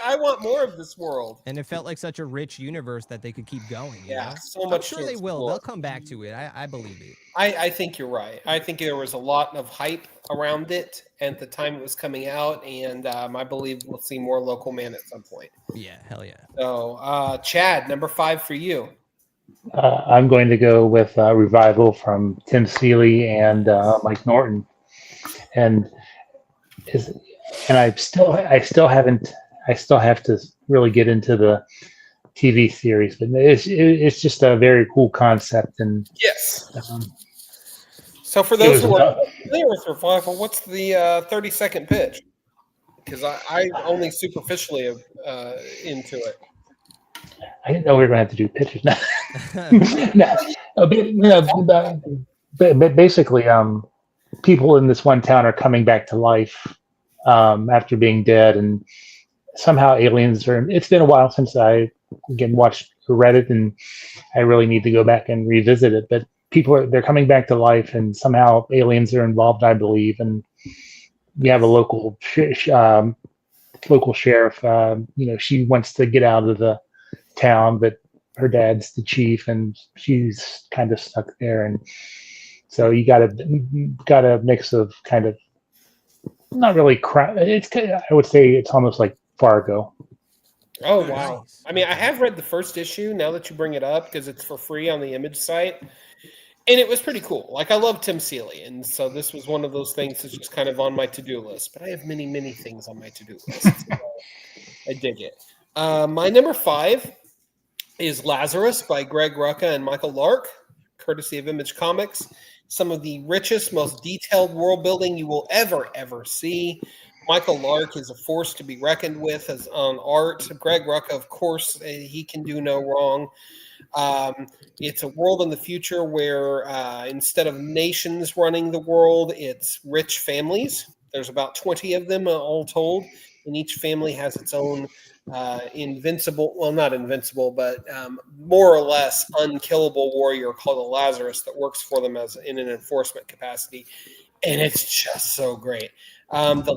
I want more of this world. And it felt like such a rich universe that they could keep going. You know? So much. I'm sure they will. They'll come back to it. I believe it. I think you're right. I think there was a lot of hype around it at the time it was coming out, and I believe we'll see more Local Man at some point. Yeah, hell yeah. So, Chad, number 5 for you. I'm going to go with Revival from Tim Seeley and Mike Norton, and I still have to really get into the TV series, but it's just a very cool concept. And yes. So for those who are tough. familiar with Revival, what's the 30-second pitch? Because I only superficially into it. I didn't know we were going to have to do pitches now. But basically, people in this one town are coming back to life after being dead, and somehow aliens are. It's been a while since I again watched or read it, and I really need to go back and revisit it. But they're coming back to life, and somehow aliens are involved, I believe. And we have a local sheriff. She wants to get out of the town, but her dad's the chief, and she's kind of stuck there. And so you got a mix of kind of not really it's I would say it's almost like Fargo. Oh, Nice. wow. Nice. I mean, I Okay. have read the first issue now that you bring it up because it's for free on the Image site. And it was pretty cool. Like, I love Tim Seeley. And so this was one of those things that's just kind of on my to do list. But I have many, many things on my to do list. So I dig it. My number 5 is Lazarus by Greg Rucka and Michael Lark, courtesy of Image Comics. Some of the richest, most detailed world building you will ever see. Michael Lark is a force to be reckoned with as on art. Greg Rucka, of course, he can do no wrong. It's a world in the future where instead of nations running the world, it's rich families. There's about 20 of them all told, and each family has its own invincible, well, not invincible, but more or less unkillable warrior called a Lazarus that works for them as in an enforcement capacity, and it's just so great. The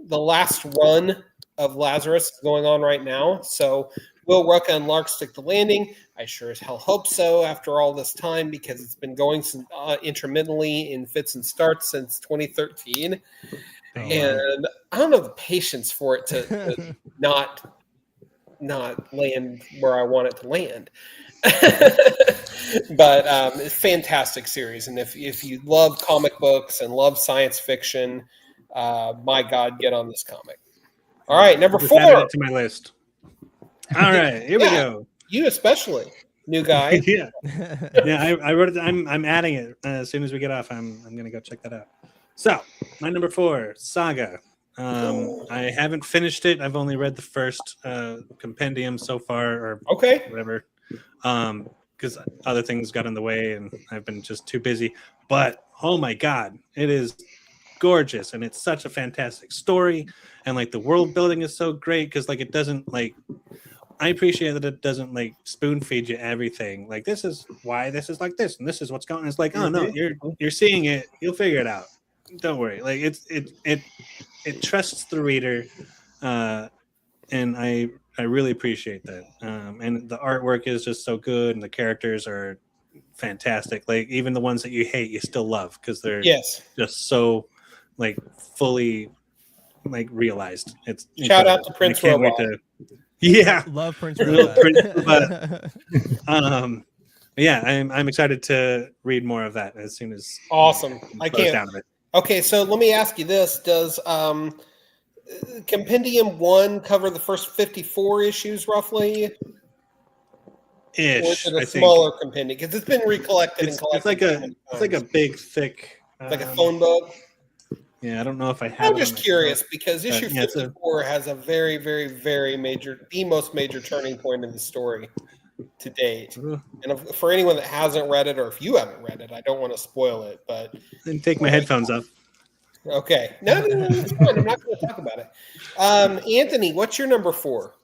last run of Lazarus is going on right now, so will Rucka and Lark stick the landing? I sure as hell hope so after all this time because it's been going intermittently in fits and starts since 2013. Oh, And I don't have the patience for it to not land where I want it to land. But it's a fantastic series, and if you love comic books and love science fiction, my God, get on this comic. All right, number Just added 4. it to my list. All right, here we Yeah. go. You especially, new guy. Yeah, yeah. I wrote it. I'm adding it as soon as we get off. I'm gonna go check that out. So my number 4, Saga. I haven't finished it. I've only read the first compendium so far, or Okay. whatever, because other things got in the way, and I've been just too busy. But oh my God, it is gorgeous, and it's such a fantastic story, and like the world building is so great because like it doesn't like. I appreciate that it doesn't like spoon feed you everything. Like this is why this is like this, and this is what's going on. It's like, oh no, you're seeing it, you'll figure it out. Don't worry. Like it trusts the reader, and I really appreciate that. And the artwork is just so good, and the characters are fantastic. Like even the ones that you hate, you still love because they're Yes. just so like fully like realized. It's Shout out incredible. to Prince I can't Robot. wait to. Yeah, Love Prince Little Robot. yeah, I'm excited to read more of that as soon as Awesome. I close can't. down of it. Okay, so let me ask you this: does Compendium 1 cover the first 54 issues roughly, or is Ish, it a I think smaller compendium? Because it's been recollected and it's collected. like so a many it's like a times. big thick Like a phone book. Yeah, I don't know if I have. I'm it just on my curious phone. because issue yeah, it's a- 54 has a very, very, very major, the most major turning point in the story to date. And for anyone that hasn't read it, or if you haven't read it, I don't want to spoil it, but And take my headphones off. okay. No, it's fine. I'm not going to talk about it. Anthony, what's your number 4?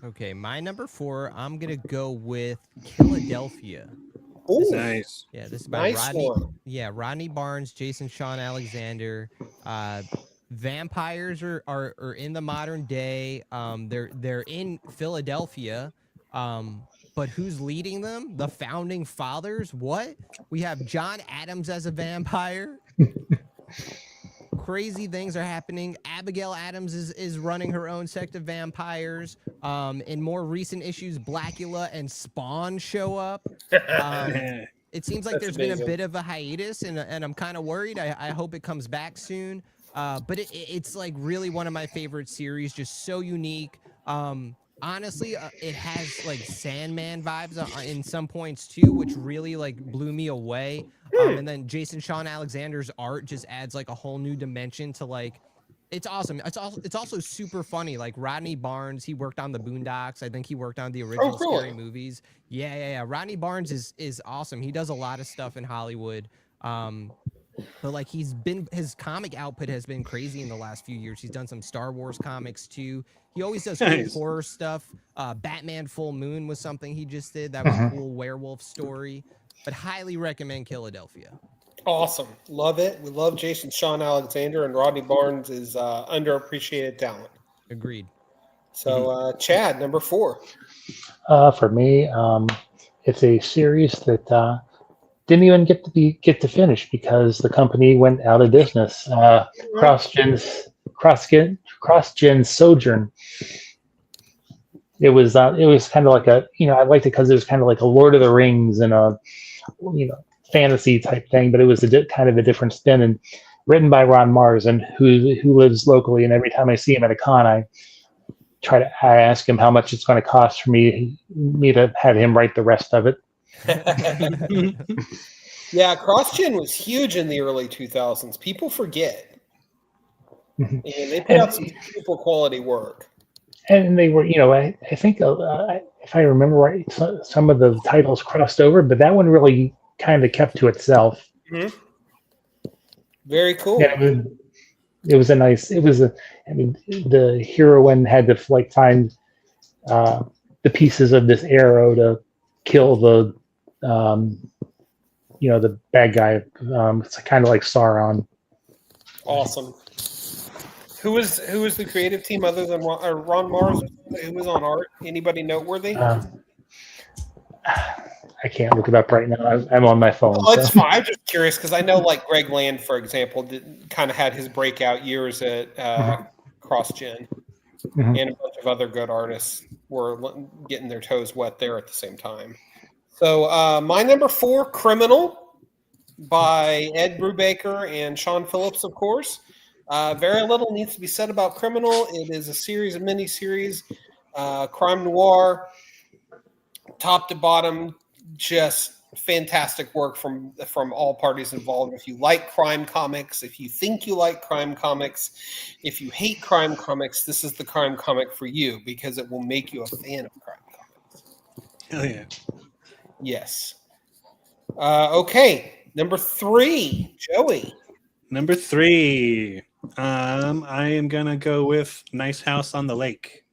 Okay, my number 4, I'm gonna go with Philadelphia. Ooh, Nice. Yeah, this is by nice Rodney. one. Yeah, Rodney Barnes, Jason Sean Alexander. Vampires are in the modern day. They're in Philadelphia. But who's leading them? The founding fathers. What? We have John Adams as a vampire. Crazy things are happening. Abigail Adams is running her own sect of vampires. In more recent issues, Blackula and Spawn show up. It seems like That's there's been a amazing. bit of a hiatus, and I'm kind of worried. I hope it comes back soon. But it's like really one of my favorite series, just so unique. Honestly, it has like Sandman vibes in some points too, which really like blew me away. And then Jason Sean Alexander's art just adds like a whole new dimension to like. It's awesome. It's also super funny. Like Rodney Barnes, he worked on the Boondocks. I think he worked on the original really? Scary Movies. Yeah. Rodney Barnes is awesome. He does a lot of stuff in Hollywood. But like his comic output has been crazy in the last few years. He's done some Star Wars comics too. He always does cool Nice. horror stuff. Batman Full Moon was something he just did. That was a cool werewolf story. But highly recommend Philadelphia. Awesome. Love it. We love Jason Sean Alexander, and Rodney Barnes is underappreciated talent. Agreed. So, Chad, number 4. For me, it's a series that didn't even get to finish because the company went out of business. CrossGen Sojourn. It was kind of like I liked it because it was kind of like a Lord of the Rings and a fantasy type thing, but it was kind of a different spin, and written by Ron Mars, and who lives locally. And every time I see him at a con, I ask him how much it's going to cost for me to have him write the rest of it. Yeah, CrossGen was huge in the early 2000s. People forget. And they put out some super quality work. And they were, I think if I remember right, some of the titles crossed over, but that one really kind of kept to itself. Mm-hmm. Very cool. Yeah, the heroine had to find the pieces of this arrow to kill the the bad guy. It's kind of like Sauron. Awesome. Who was the creative team other than Ron Mars? Who was on art? Anybody noteworthy? I can't look it up right now. I'm on my phone. Oh, it's fine. I'm just curious because I know, like Greg Land, for example, kind of had his breakout years at CrossGen, and a bunch of other good artists were getting their toes wet there at the same time. So my number 4, Criminal, by Ed Brubaker and Sean Phillips, of course. Very little needs to be said about Criminal. It is a series of miniseries, crime noir, top to bottom, just fantastic work from all parties involved. If you like crime comics, if you think you like crime comics, if you hate crime comics, this is the crime comic for you because it will make you a fan of crime comics. Hell yeah. Yes. Okay, number 3, Joey. Number 3. I am gonna go with Nice House on the Lake.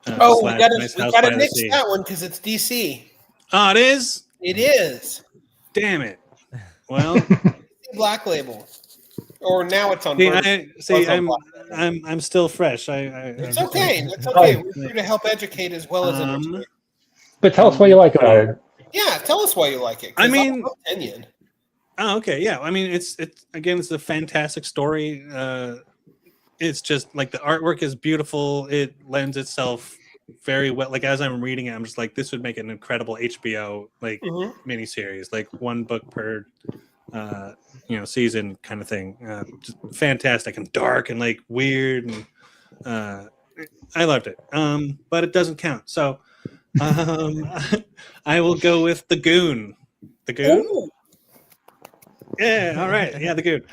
We gotta mix that one because it's DC. Oh, it is? It is. Damn it. Well, Black Label. Or now it's on. I'm still fresh. It's okay. That's okay. We're here to help educate as well as entertain. But tell us what you like about it. Yeah, tell us why you like it. I mean, opinion. Oh, okay, yeah. I mean, it's a fantastic story. It's just like the artwork is beautiful. It lends itself very well. Like as I'm reading it, I'm just like, this would make an incredible HBO miniseries, like one book per season kind of thing. Just fantastic and dark and like weird, and I loved it. But it doesn't count. So I will go with The Goon. The Goon. Ooh. Yeah, all right. Yeah, The Goon.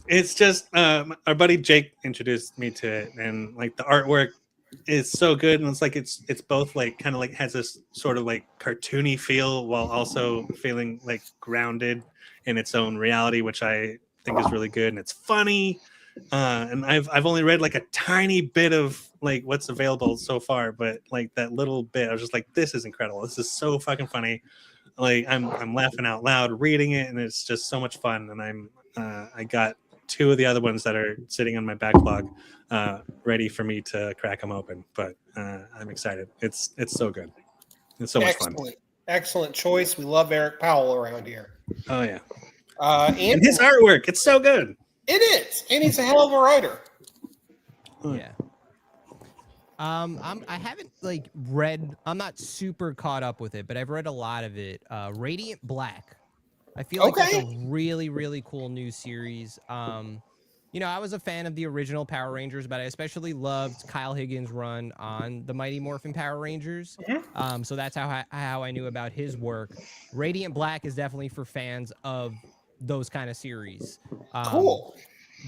It's just our buddy Jake introduced me to it, and like the artwork is so good, and it's like it's both like kind of like has this sort of like cartoony feel while also feeling like grounded in its own reality, which I think is really good, and it's funny. And I've only read like a tiny bit of like what's available so far, but like that little bit, I was just like, this is incredible. This is so fucking funny. Like I'm laughing out loud reading it, and it's just so much fun. And I got 2 of the other ones that are sitting on my backlog, ready for me to crack them open. But I'm excited. It's so good. It's so much fun. Excellent choice. We love Eric Powell around here. Oh yeah. And his artwork, it's so good. It is, and he's a hell of a writer. Yeah. I haven't like read. I'm not super caught up with it, but I've read a lot of it. Radiant Black. I feel like that's a really, really cool new series. I was a fan of the original Power Rangers, but I especially loved Kyle Higgins' run on the Mighty Morphin Power Rangers. So that's how I knew about his work. Radiant Black is definitely for fans of those kind of series. Cool.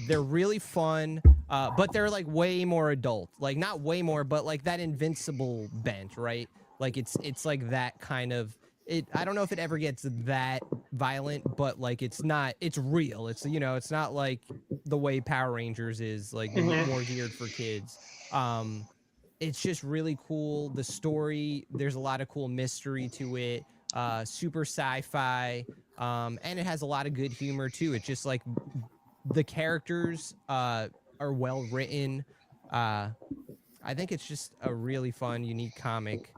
They're really fun, but they're like way more adult. Like not way more, but like that Invincible bent, right? Like it's like that kind of it. I don't know if it ever gets that violent, but like it's real. It's it's not like the way Power Rangers is like more geared for kids. It's just really cool. The story, there's a lot of cool mystery to it. Super sci-fi, and it has a lot of good humor too. It's just like the characters are well written. I think it's just a really fun, unique comic.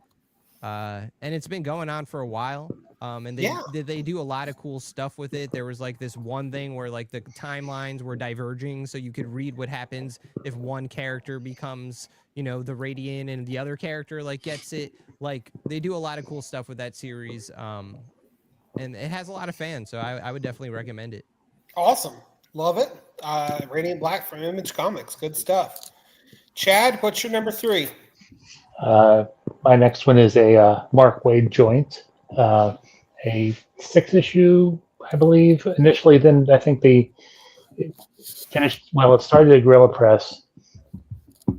and it's been going on for a while. And they do a lot of cool stuff with it. There was like this one thing where like the timelines were diverging, so you could read what happens if one character becomes, the Radiant and the other character like gets it. Like they do a lot of cool stuff with that series. And it has a lot of fans, so I would definitely recommend it. Awesome. Love it. Radiant Black from Image Comics. Good stuff. Chad, what's your number 3? My next one is a Mark Waid joint, a 6-issue, I believe, initially. Then I think they finished. Well, it started at Gorilla Press,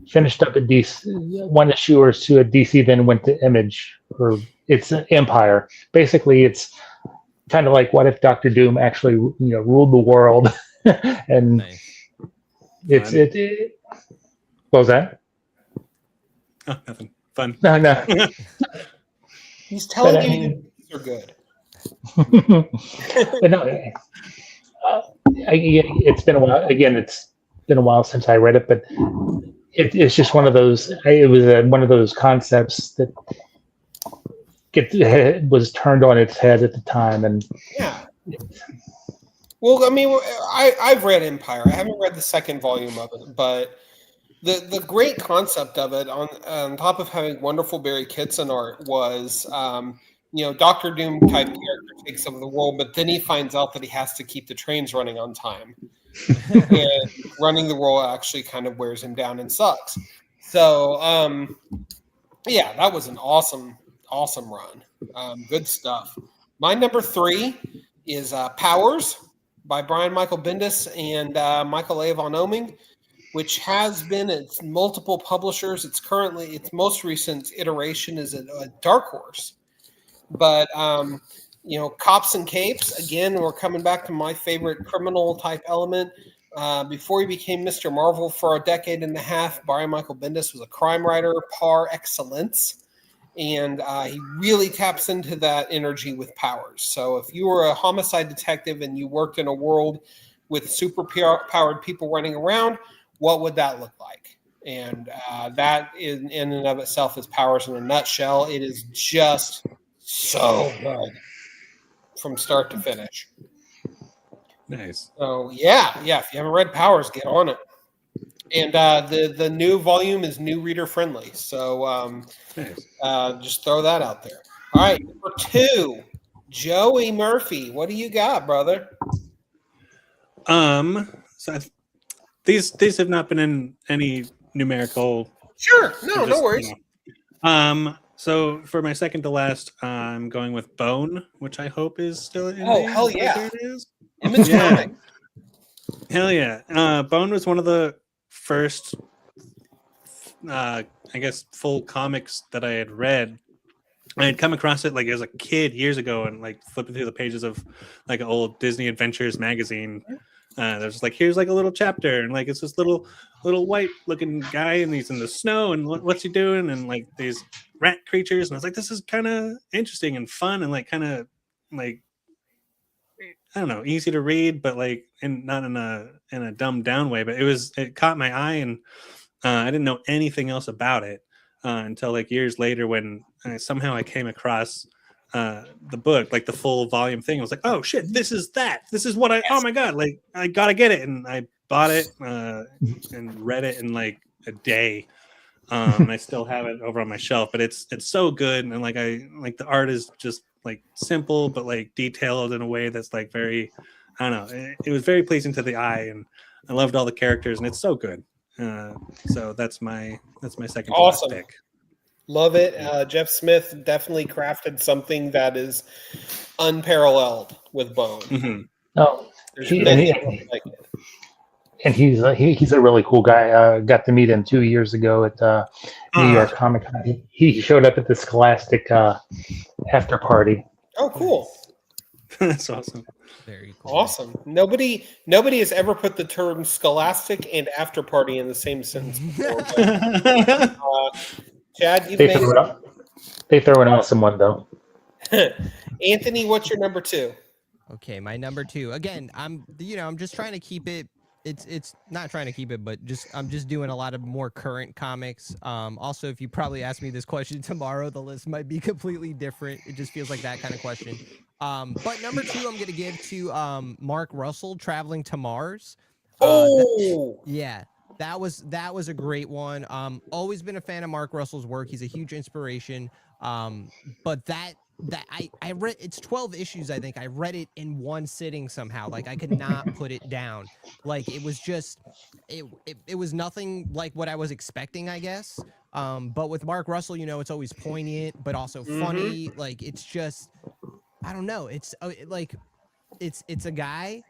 finished up at DC, 1 issue or 2 at DC, then went to Image, or it's Empire. Basically, it's kind of like what if Doctor Doom actually, ruled the world, and Nice. it. What was that? Oh, nothing. Fun. No. He's telling But, I you mean- these are good. But no, it's been a while. Again, it's been a while since I read it, but it's just one of those. It was one of those concepts that was turned on its head at the time, and Yeah. Well, I mean, I've read Empire. I haven't read the second volume of it, but the great concept of it, on top of having wonderful Barry Kitson art, was Doctor Doom type character takes over the world, but then he finds out that he has to keep the trains running on time, and running the world actually kind of wears him down and sucks. So yeah, that was an awesome run. Good stuff. My number 3 is Powers by Brian Michael Bendis and Michael A. von Oming, which has been its multiple publishers. Its most recent iteration is a Dark Horse. But Cops and Capes, again, we're coming back to my favorite criminal type element. Before he became Mr. Marvel for a decade and a half, Brian Michael Bendis was a crime writer par excellence. And he really taps into that energy with Powers. So if you were a homicide detective and you worked in a world with super powered people running around, what would that look like? And that in and of itself is Powers in a nutshell. It is just so good from start to finish. Nice. So yeah. If you haven't read Powers, get on it. And the new volume is new reader friendly. So just throw that out there. All right, number 2, Joey Murphy. What do you got, brother? So these have not been in any numerical. Sure. No worries. So for my second to last, I'm going with Bone, which I hope is still in. Oh, hell yeah. There it is. Image Comics. Hell yeah. Bone was one of the first, I guess, full comics that I had read. I had come across it like as a kid years ago, and like flipping through the pages of like an old Disney Adventures magazine. There's like, here's like a little chapter, and like it's this little white looking guy, and he's in the snow, and what's he doing? And like these rat creatures, and I was like, this is kind of interesting and fun, and like kind of like, I don't know, easy to read, but like not in a dumbed down way. But it caught my eye, and I didn't know anything else about it until like years later when somehow I came across the book, like the full volume thing. I was like, oh shit, this is what oh my god, like I gotta get it. And I bought it and read it in like a day. I still have it over on my shelf, but it's so good. And like the art is just like simple, but like detailed in a way that's like very, I don't know, it was very pleasing to the eye, and I loved all the characters, and it's so good. So that's my second Awesome. to last pick. Love it. Jeff Smith definitely crafted something that is unparalleled with Bone. Mm-hmm. No, There's nothing like it. and he's a really cool guy. Got to meet him 2 years ago at New York Comic Con. He showed up at the Scholastic after party. Oh, cool. That's awesome. Very cool. Awesome. Nobody has ever put the term scholastic and after party in the same sentence before. But, Chad, you've They throw an awesome one though. Anthony, what's your number 2? Okay, my number 2. Again, I'm just trying to keep it it's not trying to keep it, but I'm just doing a lot of more current comics. Also, if you probably ask me this question tomorrow, the list might be completely different. It just feels like that kind of question. But number 2, I'm gonna give to Mark Russell, Traveling to Mars. Yeah, that was a great one. Always been a fan of Mark Russell's work. He's a huge inspiration. But that I read, it's 12 issues, I think. I read it in one sitting somehow. Like, I could not put it down. Like, it was just it was nothing like what I was expecting, I guess. But with Mark Russell, it's always poignant but also funny. Like, it's just, I don't know. It's like it's a guy,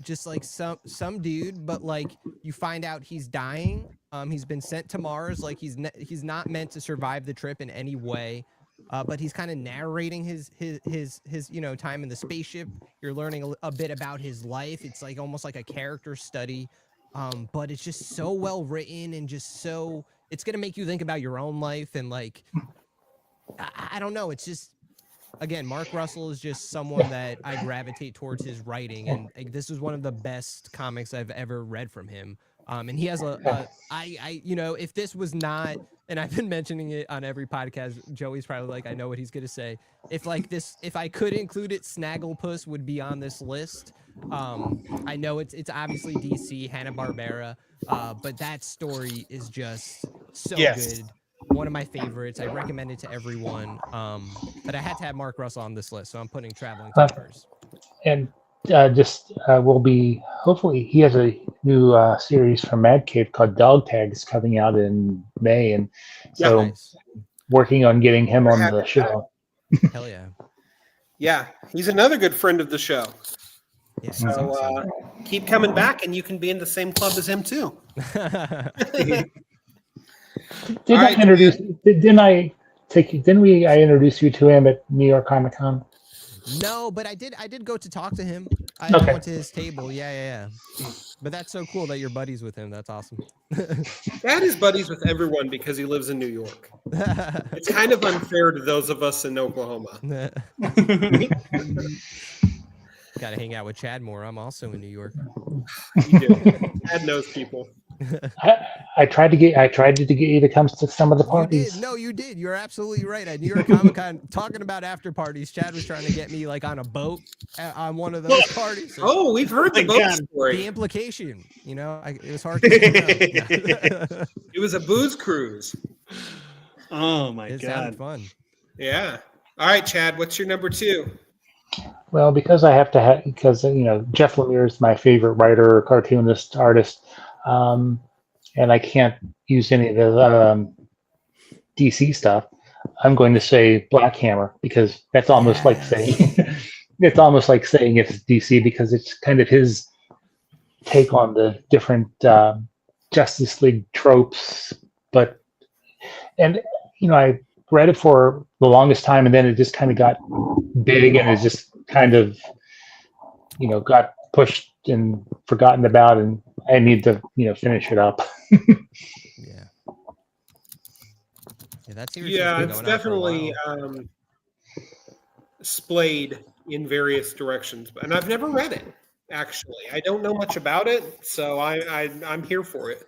just like some dude, but like, you find out he's dying. He's been sent to Mars. Like, he's not meant to survive the trip in any way. But he's kind of narrating his time in the spaceship. You're learning a bit about his life. It's like almost like a character study. But it's just so well written, and just so, it's gonna make you think about your own life, and like, I don't know. It's just, again, Mark Russell is just someone that I gravitate towards his writing, and like, this is one of the best comics I've ever read from him. And he has if this was not, and I've been mentioning it on every podcast, Joey's probably like, I know what he's gonna say. If I could include it, Snagglepuss would be on this list. I know it's obviously DC, Hanna-Barbera, but that story is just so good. One of my favorites. I recommend it to everyone. But I had to have Mark Russell on this list, so I'm putting Traveling to Mars. And will be, hopefully, he has a new series from Mad Cave called Dog Tags coming out in May, and so nice. Working on getting him on the show. Hell yeah. Yeah, he's another good friend of the show. Yeah, so keep coming back, and you can be in the same club as him too. Didn't I introduce you to him at New York Comic Con? No, but I did go to talk to him. I went to his table. Yeah. But that's so cool that you're buddies with him. That's awesome. Dad is buddies with everyone because he lives in New York. It's kind of unfair to those of us in Oklahoma. Got to hang out with Chad more. I'm also in New York. You do. Chad knows people. I tried to get you to come to some of the parties. You did. You're absolutely right. At New York Comic Con, talking about after parties, Chad was trying to get me like on a boat on one of those parties. Oh, we've heard the boat story. The implication, it was hard to figure out. It was a booze cruise. Oh my God. It sounded fun. Yeah. All right, Chad, what's your number 2? Well, because I have to because Jeff Lemire is my favorite writer, cartoonist, artist. And I can't use any of the DC stuff. I'm going to say Black Hammer, because that's almost like saying it's DC, because it's kind of his take on the different Justice League tropes. I read it for the longest time, and then it just kind of got big, and it just kind of got pushed and forgotten about, and I need to finish it up. Yeah, that's it's definitely splayed in various directions, and I've never read it. Actually, I don't know much about it, so I'm here for it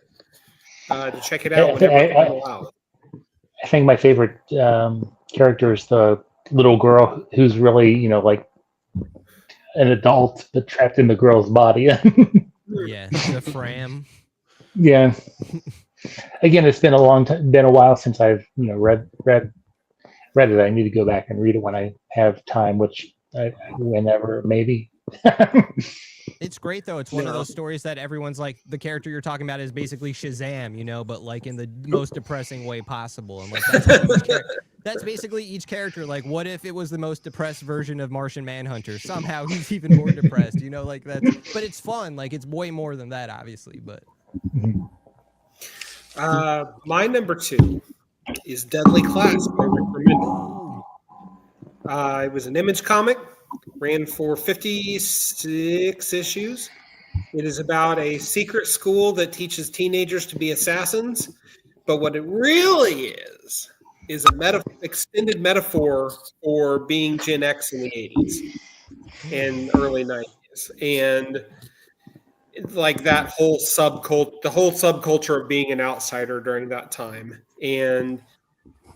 to check it out whenever it's allowed. I think my favorite character is the little girl who's really like an adult but trapped in the girl's body. Yeah, the Fram. Yeah. Again, it's been a while since I've read it. I need to go back and read it when I have time, whenever, maybe. It's great though. It's one of those stories that everyone's like, the character you're talking about is basically Shazam, but like in the most depressing way possible. And like that's basically each character. Like, what if it was the most depressed version of Martian Manhunter? Somehow he's even more depressed, like that. But it's fun. Like, it's way more than that, obviously. But my number 2 is Deadly Class by Rick Remender. It was an Image comic, ran for 56 issues. It is about a secret school that teaches teenagers to be assassins, but what it really is a extended metaphor for being Gen X in the 80s and early 90s. And like that whole subculture of being an outsider during that time. And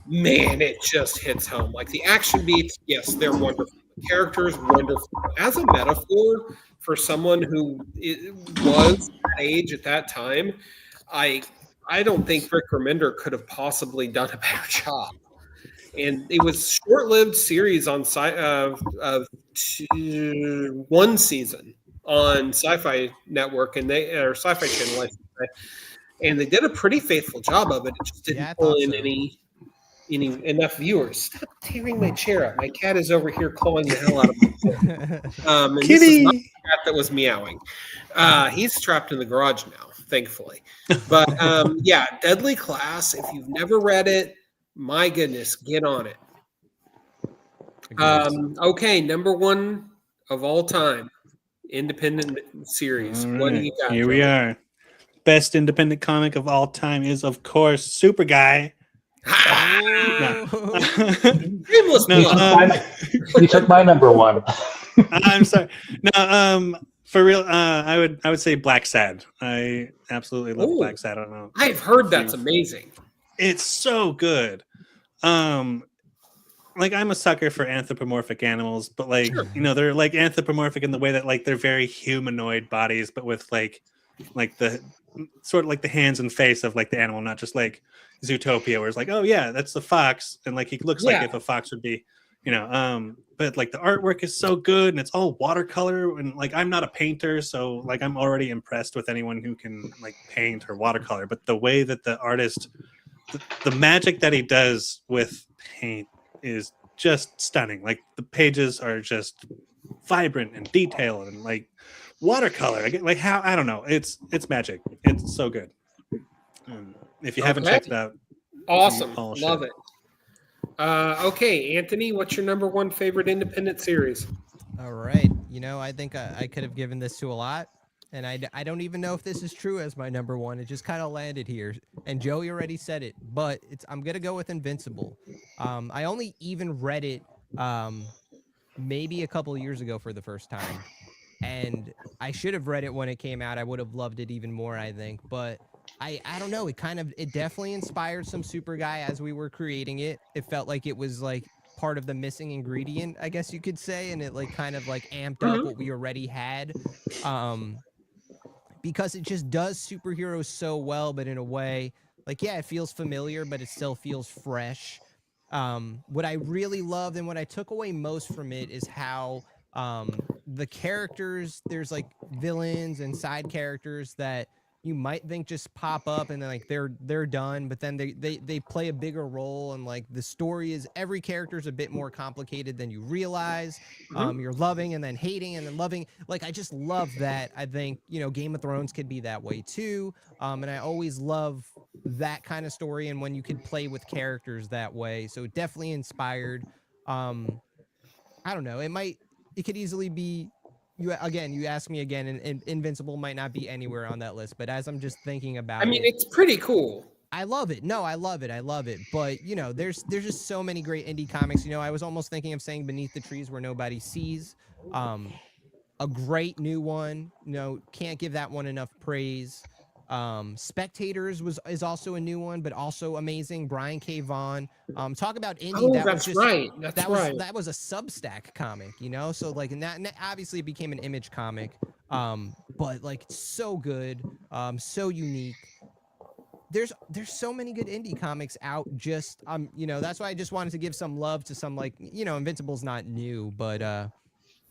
man, it just hits home. Like the action beats, yes, they're wonderful. The characters, wonderful. As a metaphor for someone who was that age at that time, I I don't think Rick Remender could have possibly done a better job. And it was short-lived series on one season on Sci-Fi Network and or Sci-Fi Channel, I should say. And they did a pretty faithful job of it. It just didn't Yeah, I pull thought in so. any enough viewers. Stop tearing my chair up. My cat is over here clawing the hell out of my chair. And this is not the cat that was meowing. He's trapped in the garage now, thankfully. But yeah, Deadly Class. If you've never read it, my goodness, get on it. Okay, number one of all time, independent series. All What do right, you got? here we are. Best independent comic of all time is, of course, Superguy. Shameless plug. You took my number one. I'm sorry. No, for real, I would say Black Sad. I absolutely love Black Sad. I don't know. I've heard that's amazing. It's so good. Like I'm a sucker for anthropomorphic animals, but like they're like anthropomorphic in the way that like they're very humanoid bodies, but with like the sort of like the hands and face of like the animal, not just like Zootopia, where it's like, oh yeah, that's the fox, and like he looks like if a fox would be, but like the artwork is so good and it's all watercolor, and like I'm not a painter, so like I'm already impressed with anyone who can like paint or watercolor, but the way that the artist, the magic that he does with paint is just stunning. Like the pages are just vibrant and detailed and like watercolor. I don't know. It's magic. It's so good. If you haven't checked it out, awesome. Love it. Okay, Anthony, what's your number one favorite independent series? All right. I think I could have given this to a lot. And I don't even know if this is true as my number one. It just kind of landed here. And Joey already said it, but I'm going to go with Invincible. I only even read it maybe a couple of years ago for the first time. And I should have read it when it came out. I would have loved it even more, I think. But I don't know. It definitely inspired some Superguy as we were creating it. It felt like it was like part of the missing ingredient, I guess you could say. And it like kind of like amped up what we already had. Because it just does superheroes so well, but in a way, like, yeah, it feels familiar, but it still feels fresh. What I really loved and what I took away most from it is how the characters, there's like villains and side characters that you might think just pop up and then like they're done, but then they play a bigger role, and like the story is every character is a bit more complicated than you realize. You're loving and then hating and then loving. Like I just love that. I think Game of Thrones could be that way too, and I always love that kind of story and when you could play with characters that way. So it definitely inspired. I don't know. It could easily be. You ask me again, and Invincible might not be anywhere on that list, but as I'm just thinking about it, it's pretty cool. I love it. No, I love it. But there's just so many great indie comics. I was almost thinking of saying Beneath the Trees Where Nobody Sees. A great new one. Can't give that one enough praise. Spectators is also a new one, but also amazing. Brian K. Vaughan. Talk about indie. Oh, that's right. That was a Substack comic, so like, and that obviously it became an Image comic. But like so good, so unique. There's so many good indie comics out. Just that's why I just wanted to give some love to some, like, Invincible's not new, but I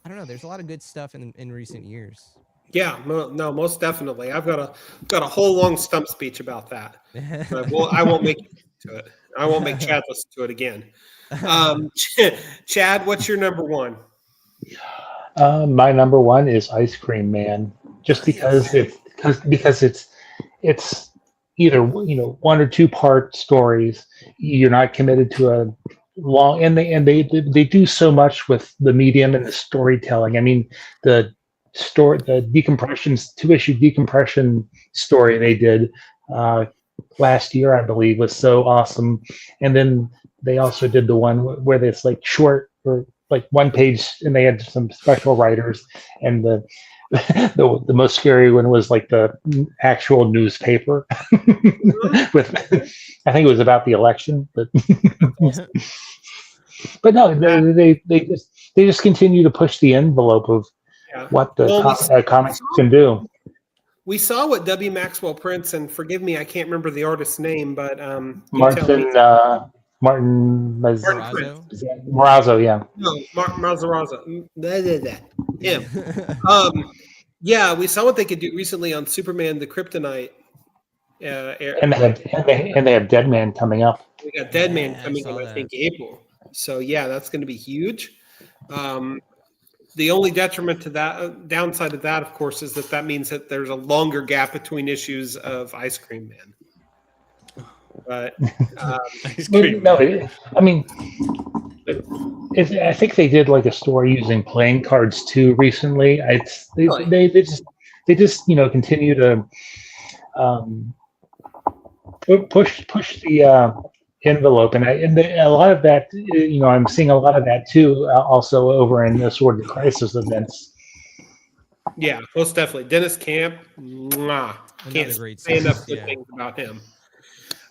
don't know. There's a lot of good stuff in recent years. Yeah, no, most definitely. I've got a whole long stump speech about that. But I won't make it to it. I won't make Chad listen to it again. Chad, what's your number one? My number one is Ice Cream Man, just because it's either one or two part stories. You're not committed to a long, and they do so much with the medium and the storytelling. I mean, the decompression 2-issue decompression story they did last year, I believe, was so awesome. And then they also did the one where it's like short or like one page, and they had some special writers, and the most scary one was like the actual newspaper with, I think it was about the election, but but no, they just continue to push the envelope of Yeah. what the Well, comics can do. we saw what W. Maxwell Prince, and forgive me, I can't remember the artist's name, but you tell me. Martin Marazzo? Morazzo, yeah. No, Marzaraza. Him. Yeah, we saw what they could do recently on Superman: The Kryptonite. And they have Dead Man coming up. We got Dead Man Yeah, I coming saw in, I that. think, April. So yeah, that's going to be huge. The only detriment to that, downside of that, of course, is that means that there's a longer gap between issues of Ice Cream Man. But Ice cream. No, Man. I mean, I think they did like a story using playing cards too recently. Really? They just continue to push the envelope, and a lot of that, I'm seeing a lot of that too, also over in the Sword of Crisis events. Yeah, most definitely. Dennis Camp, mwah. Can't Another great say enough series, good yeah. things about him.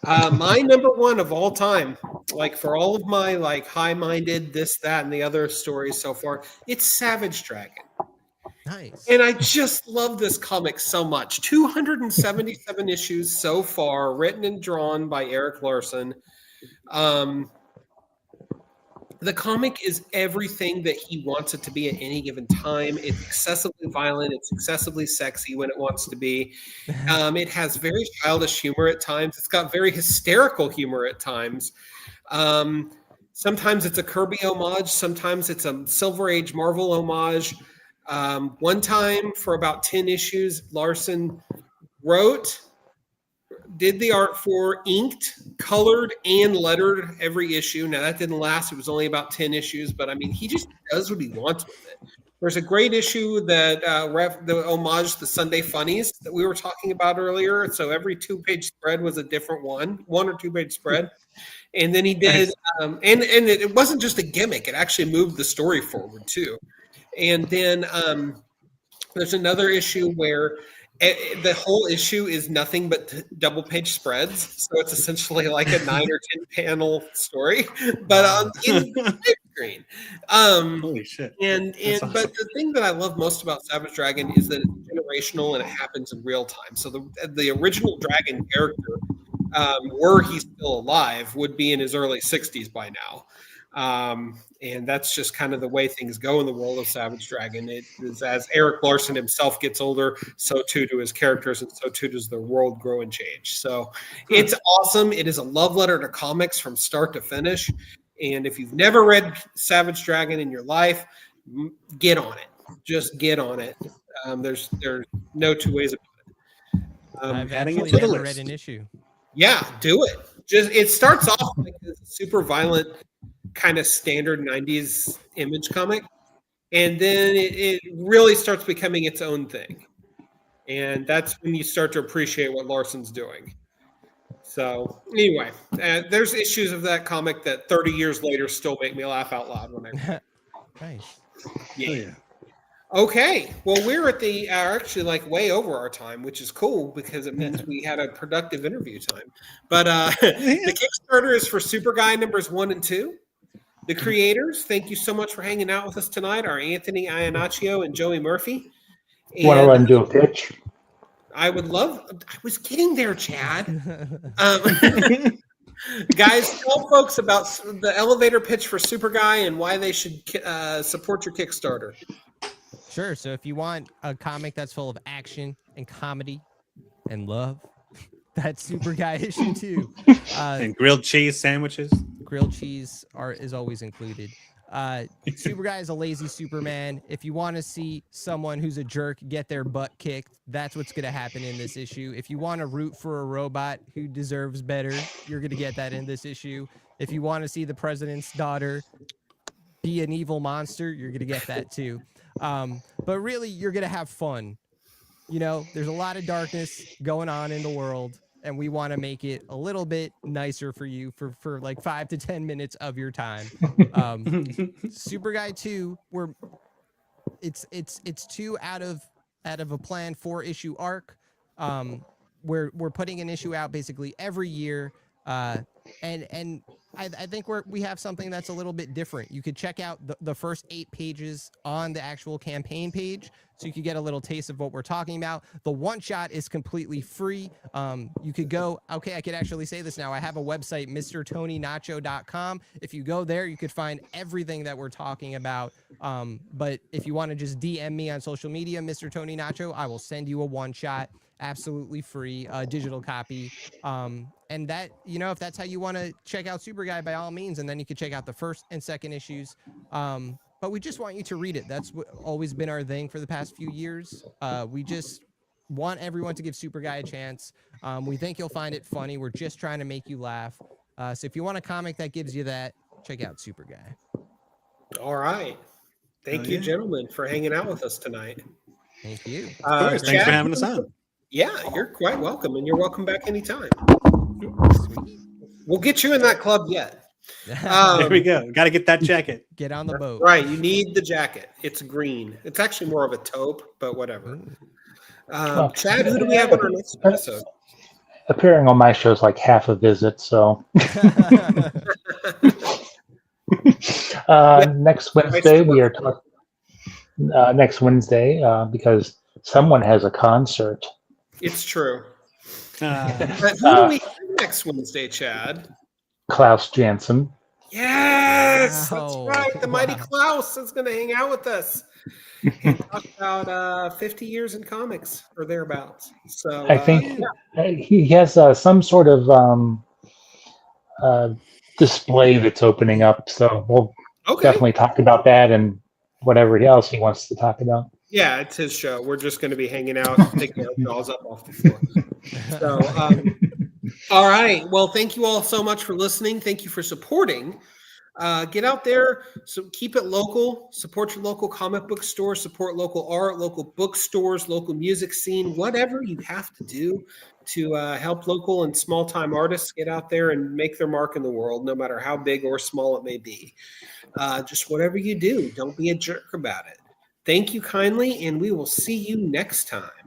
My number one of all time, like for all of my like high-minded this, that, and the other stories so far, it's Savage Dragon. Nice. And I just love this comic so much. 277 issues so far, written and drawn by Eric Larson. The comic is everything that he wants it to be at any given time. It's excessively violent. It's excessively sexy when it wants to be. It has very childish humor at times. It's got very hysterical humor at times. Sometimes it's a Kirby homage. Sometimes it's a Silver Age Marvel homage. One time for about 10 issues, Larson did the art for, inked, colored, and lettered every issue. Now, that didn't last. It was only about 10 issues, but I mean, he just does what he wants with it. There's a great issue that the homage the Sunday Funnies that we were talking about earlier. So every 2-page spread was a different one or 2-page spread. And then he did, and it wasn't just a gimmick. It actually moved the story forward too. And then there's another issue where the whole issue is nothing but double page spreads. So it's essentially like a 9 or 10 panel story, but in screen. Holy shit. Awesome. But the thing that I love most about Savage Dragon is that it's generational and it happens in real time. So the original dragon character, were he still alive, would be in his early 60s by now. And that's just kind of the way things go in the world of Savage Dragon. It is, as Eric Larson himself gets older, so too do his characters, and so too does their world grow and change. So it's awesome. It is a love letter to comics from start to finish. And if you've never read Savage Dragon in your life, get on it. Just get on it. There's no two ways about it. I've adding it actually to the never list. read an issue. Yeah, do it. It starts off like this super violent, kind of standard 90s image comic, and then it really starts becoming its own thing. And that's when you start to appreciate what Larson's doing. So anyway, there's issues of that comic that 30 years later still make me laugh out loud when I read. Nice. Yeah. Okay, well, we're at actually like way over our time, which is cool because it means we had a productive interview time. But the Kickstarter is for Superguy numbers 1 and 2. The creators, thank you so much for hanging out with us tonight, are Anthony Iannaccio and Joey Murphy. Want to run do a pitch? I was getting there, Chad. Guys, tell folks about the elevator pitch for Superguy and why they should support your Kickstarter. Sure. So if you want a comic that's full of action and comedy and love, that's Superguy issue 2. And grilled cheese sandwiches. Grilled cheese is always included. Superguy is a lazy Superman. If you want to see someone who's a jerk get their butt kicked, that's what's going to happen in this issue. If you want to root for a robot who deserves better, you're going to get that in this issue. If you want to see the president's daughter be an evil monster, you're going to get that too. But really, you're going to have fun. There's a lot of darkness going on in the world, and we want to make it a little bit nicer for you for like 5 to 10 minutes of your time. Superguy 2, it's 2 out of out of a planned 4-issue arc. We're putting an issue out basically every year, and I think we have something that's a little bit different. You could check out the first 8 pages on the actual campaign page, so you could get a little taste of what we're talking about. The one shot is completely free. You could go, okay, I could actually say this now. I have a website, MrTonyNacho.com. If you go there, you could find everything that we're talking about. But if you want to just DM me on social media, Mr. Tony Nacho, I will send you a one shot, absolutely free, digital copy. And that, if that's how you want to check out Superguy, by all means, and then you can check out the first and second issues. But we just want you to read it. That's always been our thing for the past few years. We just want everyone to give Superguy a chance. We think you'll find it funny. We're just trying to make you laugh. So if you want a comic that gives you that, check out Superguy. All right. Thank you, gentlemen, for hanging out with us tonight. Thank you. Of course. Thanks for having us on. Yeah, you're quite welcome, and you're welcome back anytime. Sweet. We'll get you in that club yet. There we go. Got to get that jacket. Get on the boat. Right, you need the jacket. It's green. It's actually more of a taupe, but whatever. Chad, who do we have on our next episode? Appearing on my show is like half a visit, so. Next Wednesday, we are talking. Next Wednesday, because someone has a concert. It's true. But who do we have next Wednesday, Chad? Klaus Janson. Yes, Wow. that's right. The mighty Klaus is going to hang out with us and talk about 50 years in comics or thereabouts. So I think he has some sort of display that's opening up. So we'll definitely talk about that and whatever else he wants to talk about. Yeah, it's his show. We're just going to be hanging out, taking our jaws up off the floor. So, all right. Well, thank you all so much for listening. Thank you for supporting. Get out there, so keep it local. Support your local comic book store. Support local art, local bookstores, local music scene. Whatever you have to do to help local and small-time artists get out there and make their mark in the world, no matter how big or small it may be. Just whatever you do, don't be a jerk about it. Thank you kindly, and we will see you next time.